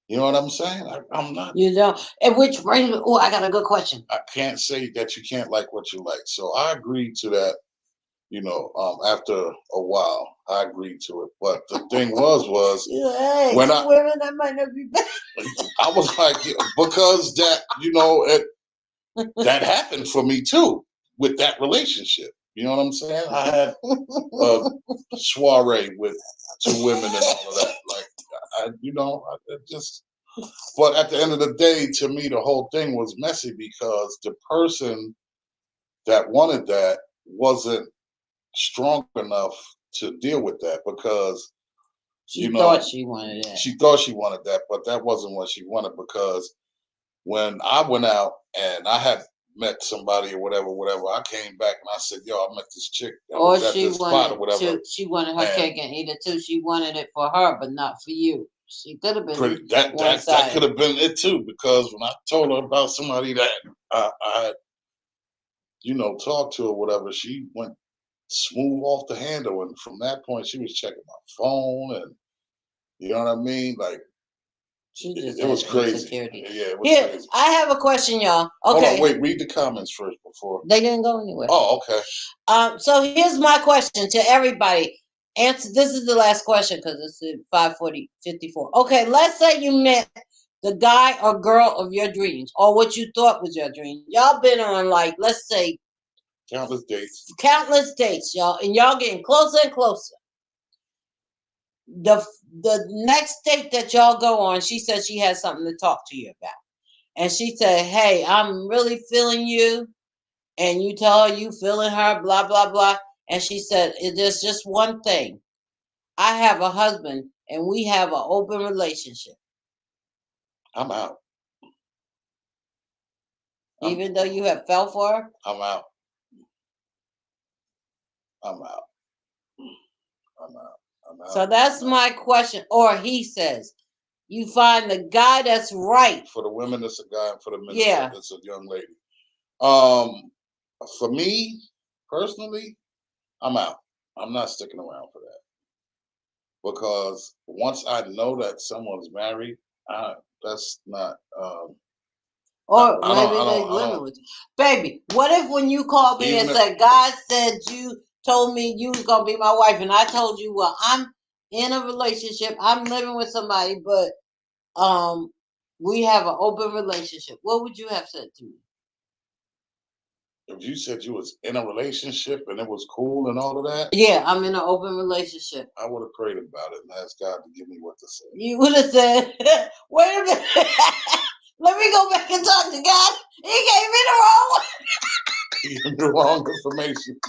You know what I'm saying? I'm not. You know, and which brings me, I got a good question. I can't say that you can't like what you like. So I agreed to that, after a while, I agreed to it. But the thing was hey, when women that might not be bad. I was like, because that, that happened for me too with that relationship. You know what I'm saying? I had a soiree with 2 women and all of that. Like, but at the end of the day, to me, the whole thing was messy because the person that wanted that wasn't strong enough to deal with that because she thought she wanted that. She thought she wanted that, but that wasn't what she wanted because when I went out and I had met somebody or whatever, I came back and I said, yo, I met this chick that was at this spot or whatever. She wanted her cake and eat it too. She wanted it for her, but not for you. She could have been that could have been it too, because when I told her about somebody that I talked to or whatever, she went smooth off the handle, and from that point she was checking my phone, and you know what I mean, like She just It was had crazy. insecurity. Yeah, it was Here, crazy. I have a question, y'all. Hold Okay. on, wait. Read the comments first before. They didn't go anywhere. Oh, okay. So here's my question to everybody. Answer. This is the last question because it's 5:54. Okay, let's say you met the guy or girl of your dreams, or what you thought was your dream. Y'all been on, like, let's say, countless dates, y'all, and y'all getting closer and closer. The next date that y'all go on, she said she has something to talk to you about, and she said, "Hey, I'm really feeling you," and you tell her you feeling her, blah blah blah, and she said, "There's just one thing. I have a husband, and we have an open relationship." I'm out. Even though you have fell for her? I'm out. I'm out. I'm out. I'm out. So that's my question. Or he says, you find the guy that's right. For the women, it's a guy, and for the men, Yeah. it's a young lady. For me personally, I'm out. I'm not sticking around for that, because once I know that someone's married, that's not. Or maybe they living with you. Baby, what if when you called me and said, God said you told me you was going to be my wife, and I told you, well, I'm in a relationship, I'm living with somebody, but we have an open relationship. What would you have said to me? If you said you was in a relationship and it was cool and all of that, yeah, I'm in an open relationship, I would have prayed about it and asked God to give me what to say. You would have said, wait a minute, let me go back and talk to God. He gave me the wrong one. He gave me the wrong information.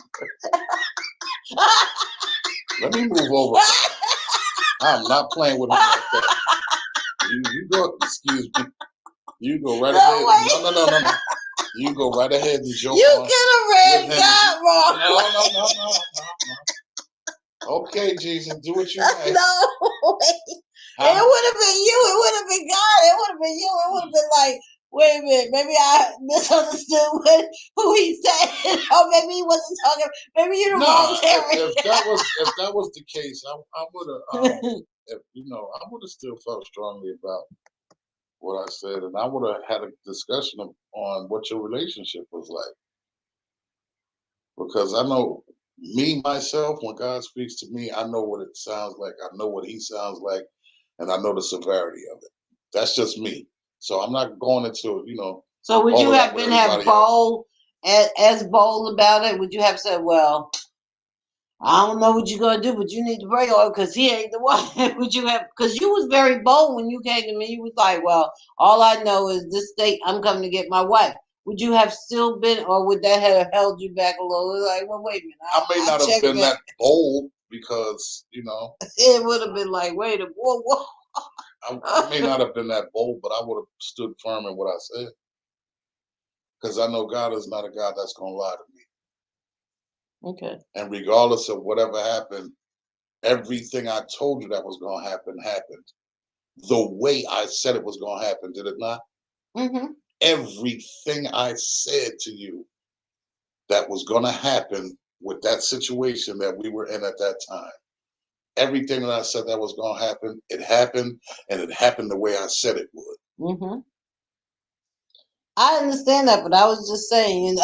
Let me move over. I'm not playing with him like that. You go, excuse me. You go right ahead. No. You go right ahead and joke. You could have read God wrong. No. Okay, Jesus, do what you say. No, it would have been you. It would have been God. It would have been you. It would have been like, wait a minute, maybe I misunderstood who he said, or maybe he wasn't talking. Maybe you're the wrong Terri. If that was the case, I would have. I would have still felt strongly about what I said, and I would have had a discussion on what your relationship was like, because I know me myself, when God speaks to me, I know what it sounds like. I know what He sounds like, and I know the severity of it. That's just me. So I'm not going into So would you have been bold, as bold about it? Would you have said, well, I don't know what you're gonna do, but you need to pray on because he ain't the one. Would you have? Because you was very bold when you came to me. You was like, "Well, all I know is this date. I'm coming to get my wife." Would you have still been, or would that have held you back a little? Like, well, wait a minute. I may not have been that bold because it would have been like, wait a whoa. I may not have been that bold, but I would have stood firm in what I said, because I know God is not a God that's gonna lie to me. Okay. And regardless of whatever happened, everything I told you that was going to happen happened. The way I said it was going to happen, did it not? Mm-hmm. Everything I said to you that was going to happen with that situation that we were in at that time, everything that I said that was going to happen, it happened, and it happened the way I said it would. Mm-hmm. I understand that, but I was just saying,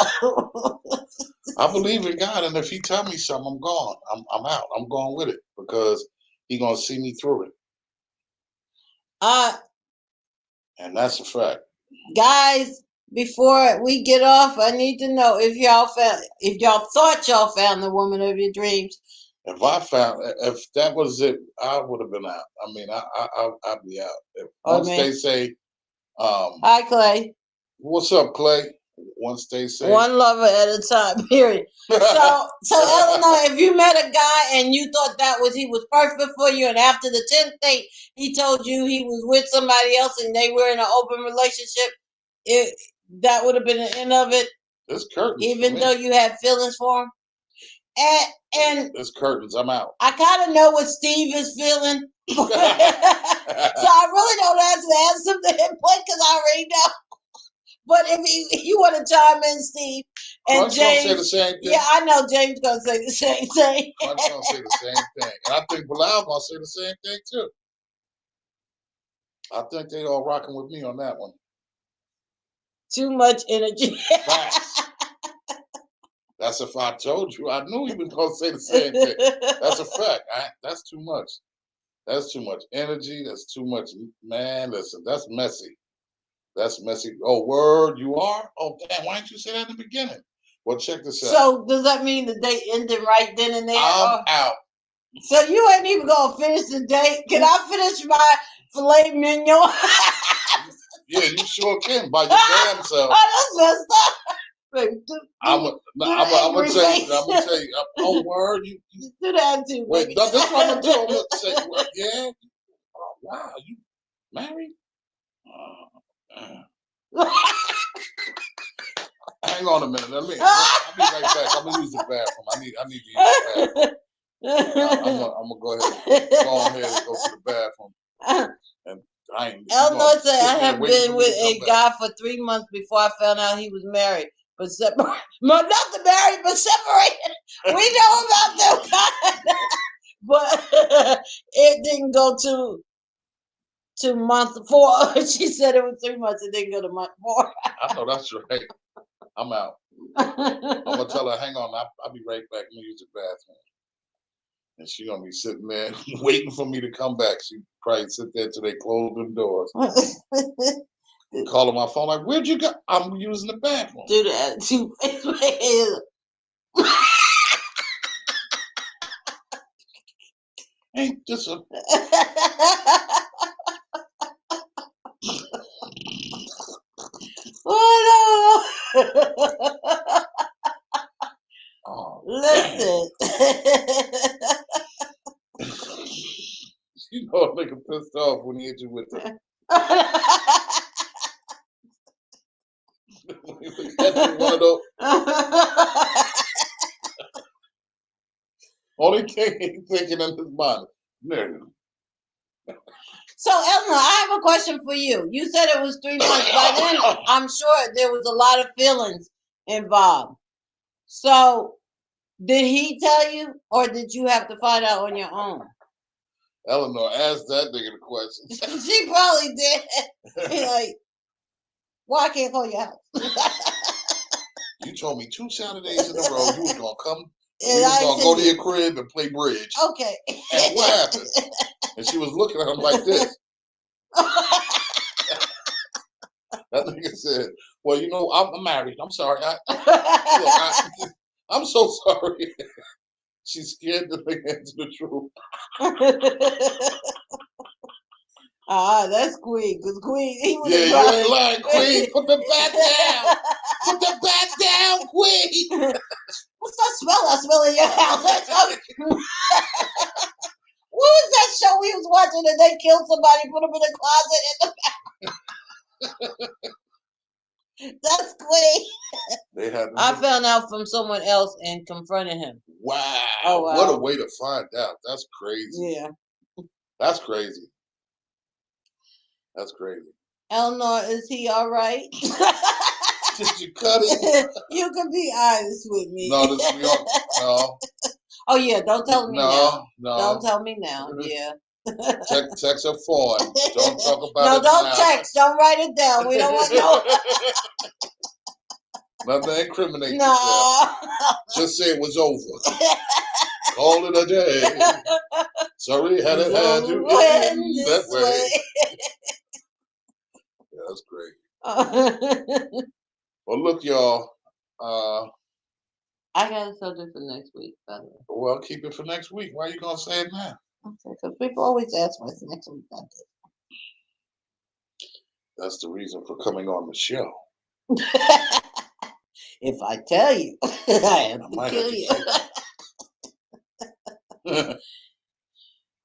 I believe in God, and if He tell me something, I'm gone. I'm out. I'm going with it, because He gonna see me through it. And that's a fact. Guys, before we get off, I need to know if y'all thought y'all found the woman of your dreams. If that was it, I would have been out. I mean, I'd be out. Once they say, hi, Clay. What's up, Clay? Once they say, one lover at a time, period. So Eleanor, if you met a guy and you thought he was perfect for you, and after the 10th date, he told you he was with somebody else and they were in an open relationship, that would have been the end of it. It's curtains. Even though you had feelings for him. And it's curtains. I'm out. I kind of know what Steve is feeling. So I really don't have to ask him to hit play because I already know. But if you want to chime in, Steve, and Crunch James, gonna say the same thing. Yeah, I know James gonna say the same thing. Crunch gonna say the same thing, and I think Bilal gonna say the same thing too. I think they all rocking with me on that one. Too much energy. Facts. That's if I told you. I knew you was gonna say the same thing. That's a fact. That's too much. That's too much energy. That's too much. Man, listen, that's messy. That's messy. Oh, word, you are? Oh, damn, why didn't you say that in the beginning? Well, check this out. So, does that mean the date ended right then and there? I'm out. So, you ain't even going to finish the date? Can I finish my filet mignon? Yeah, you sure can by your damn self. Oh, that's messed up. I'm gonna tell you. Oh, word, you do that too. Wait, this is what I'm gonna do. I'm gonna say, well, yeah. Oh, wow, you married? Hang on a minute. I'll be right back. I'm gonna use the bathroom. I need to use the bathroom. I'm gonna go ahead and go to the bathroom. And I ain't. Eleanor said, I have been with a guy for 3 months before I found out he was married. But not the married, but separated. We know about them. But it didn't go to month 4. She said it was 3 months. It didn't go to month 4. I know that's right. I'm out. I'm gonna tell her, hang on, I'll be right back. I'm gonna use the bathroom. And she's gonna be sitting there waiting for me to come back. She probably sit there till they close them doors. Calling my phone like, where'd you go? I'm using the bathroom. Do that. Ain't this a Oh no! Oh, listen. You know a nigga pissed off when he hit you with the one of those. Only thing he's thinking in his mind, nigga. So, Eleanor, I have a question for you. You said it was 3 months. By then, I'm sure there was a lot of feelings involved. So, did he tell you, or did you have to find out on your own? Eleanor asked that nigga the question. She probably did. She like, why I can't call your house? You told me 2 Saturdays in a row you was gonna come. And we was gonna go to your crib and play bridge. Okay. And what happened? And she was looking at him like this. That nigga said, well, you know, I'm married. I'm sorry. I'm so sorry. She's scared to think into the truth. That's Queen. Because Queen, he was you ain't lying, Queen. Put the bat down. Put the bat down, Queen. What's that smell I smell in your house? What was that show we was watching and they killed somebody, put them in a closet in the back? That's Queen. I found out from someone else and confronted him. Wow. Oh, wow. What a way to find out. That's crazy. Yeah. That's crazy. That's crazy. Eleanor, is he all right? Did you cut it? You can be honest with me. No, no. Oh, yeah, don't tell me now. No. Don't tell me now, yeah. Text her phone. Don't talk about it. No, don't now. text. Don't write it down. We don't want Nothing incriminate yourself. Just say it was over. Call it a day. Sorry, had it had you in that way. Yeah, that's great. Well, look, y'all. I got a subject for next week, by the way. Well, keep it for next week. Why are you gonna say it now? Okay, because people always ask what's next week. That's the reason for coming on the show. If I tell you, I have to kill you.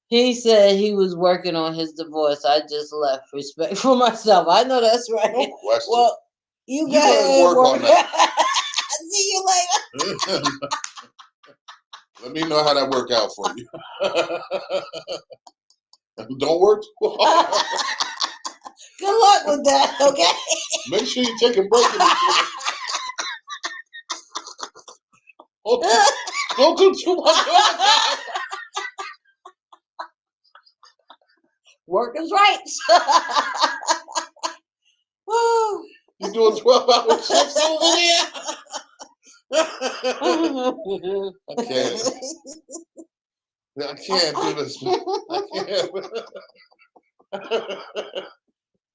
He said he was working on his divorce. I just left. Respect for myself. I know that's right. No question. Well, you gotta work on that. See you later. Let me know how that worked out for you. Don't work too hard. Good luck with that, okay? Make sure you take a break. Don't do too much. workers' rights. Woo. You doing 12-hour shifts over there? I can't do this. I can't.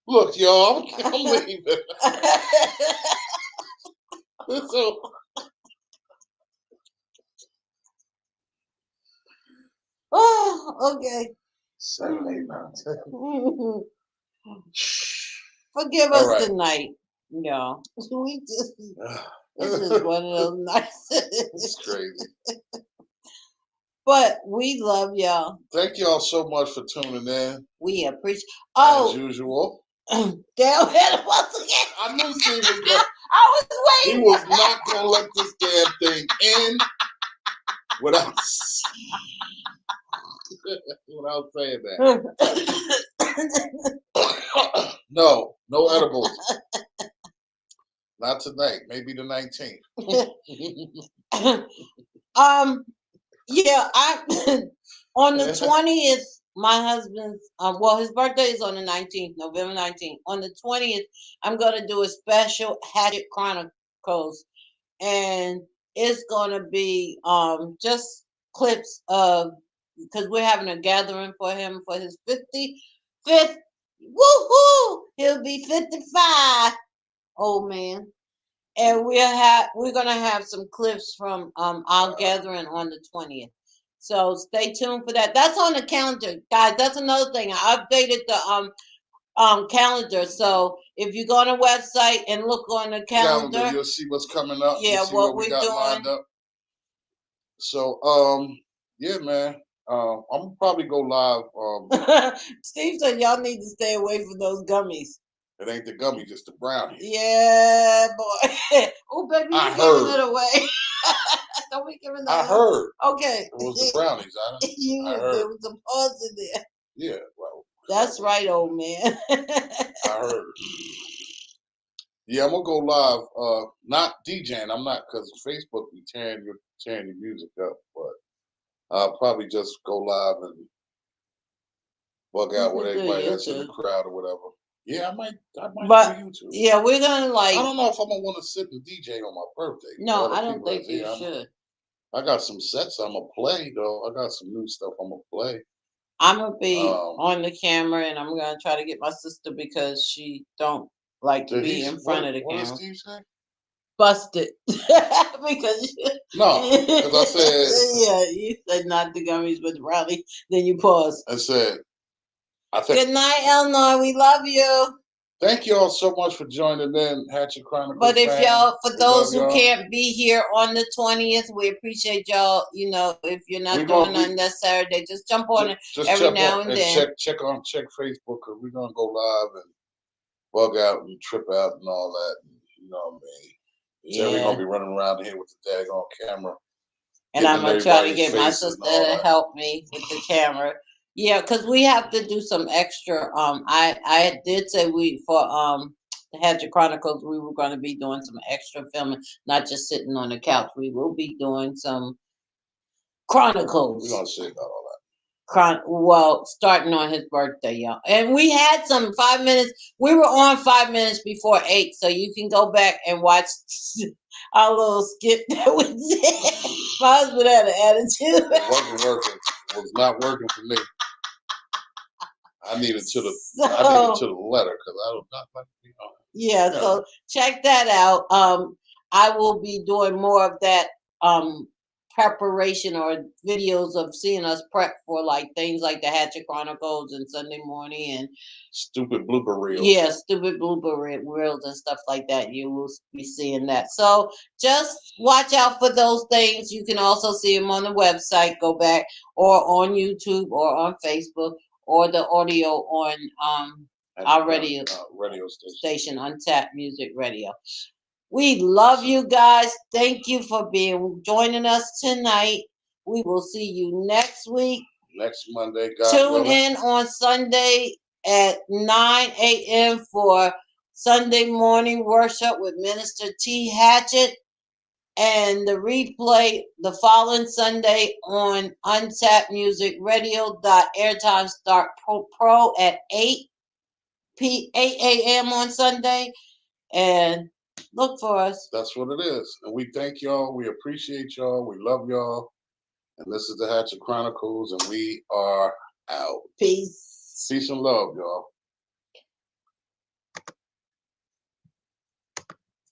Look, y'all, I'm leaving. So, oh, okay. 7, 8, 9, 10. Forgive All us right. tonight, y'all. We just this is one of those nights. It's crazy. But we love y'all. Thank y'all so much for tuning in. We appreciate. As usual. Damn it once again. I knew Steve was going. I was waiting. He was not going to let this damn thing end without saying that. No edibles. Not tonight. Maybe the 19th. Yeah, on the 20th, my husband's his birthday is on the 19th, November 19th. On the 20th, I'm gonna do a special Hatchett Chronicles, and it's gonna be just clips of, because we're having a gathering for him for his 55th. Woohoo! He'll be 55, old man. And we're gonna have some clips from our gathering on the 20th. So stay tuned for that. That's on the calendar, guys. That's another thing. I updated the calendar. So if you go on the website and look on the calendar, you'll see what's coming up. Yeah, what we got lined up. So yeah, man. I'm gonna probably go live. Steve said y'all need to stay away from those gummies. It ain't the gummies, it's the brownies. Yeah, boy. Oh, baby, you giving it away. Don't be giving that away. I heard. Okay. It was the brownies, I heard. There was some pause in there. Yeah, well. That's right, old man. I heard. Yeah, I'm gonna go live. Not DJing. I'm not, because Facebook be tearing your music up, but I'll probably just go live and bug out with everybody that's in the crowd or whatever. Yeah, I might but, do YouTube. Yeah, we're gonna I don't know if I'm gonna want to sit and DJ on my birthday. No, I don't think you should. I got some sets I'm gonna play though. I got some new stuff I'm gonna play. I'm gonna be on the camera, and I'm gonna try to get my sister, because she don't like to be in front of the camera. What did Steve say? Busted. Because I said, yeah, you said not the gummies but the brownie. Then you paused. I said, good night, Eleanor. We love you. Thank you all so much for joining in, Hatchett Chronicles. But if for those who can't be here on the 20th, we appreciate y'all. You know, if you're not doing nothing that Saturday, just jump on it every now and then. Check Facebook, because we're gonna go live and bug out and trip out and all that. You know what I mean? Yeah. So we're gonna be running around here with the daggone camera. And I'm gonna try to get my sister to help me with the camera. Yeah, because we have to do some extra. I did say for the Hatchett Chronicles, we were going to be doing some extra filming, not just sitting on the couch. We will be doing some chronicles. We're gonna say about all that. Well, starting on his birthday, y'all. And we had some 5 minutes. We were on 5 minutes before 8, so you can go back and watch our little skit that we did. My husband had an attitude. It wasn't working. It was not working for me. I needed to the letter, because I don't like to be on. Yeah, so check that out. I will be doing more of that preparation or videos of seeing us prep for like things like the Hatchet Chronicles and Sunday Morning and stupid blooper reels. Yeah, stupid blooper reels and stuff like that. You will be seeing that. So just watch out for those things. You can also see them on the website. Go back, or on YouTube, or on Facebook, or the audio on our radio station, Untapped Music Radio. We love you guys. Thank you for joining us tonight. We will see you next week. Next Monday, God Tune willing. in on Sunday at 9 a.m. for Sunday morning worship with Minister T. Hatchett. And the replay the following Sunday on Untapped Music Radio.airtime start pro at 8 a.m. on Sunday. And look for us. That's what it is. And we thank y'all. We appreciate y'all. We love y'all. And this is the Hatchett Chronicles, and we are out. Peace. Peace and love, y'all.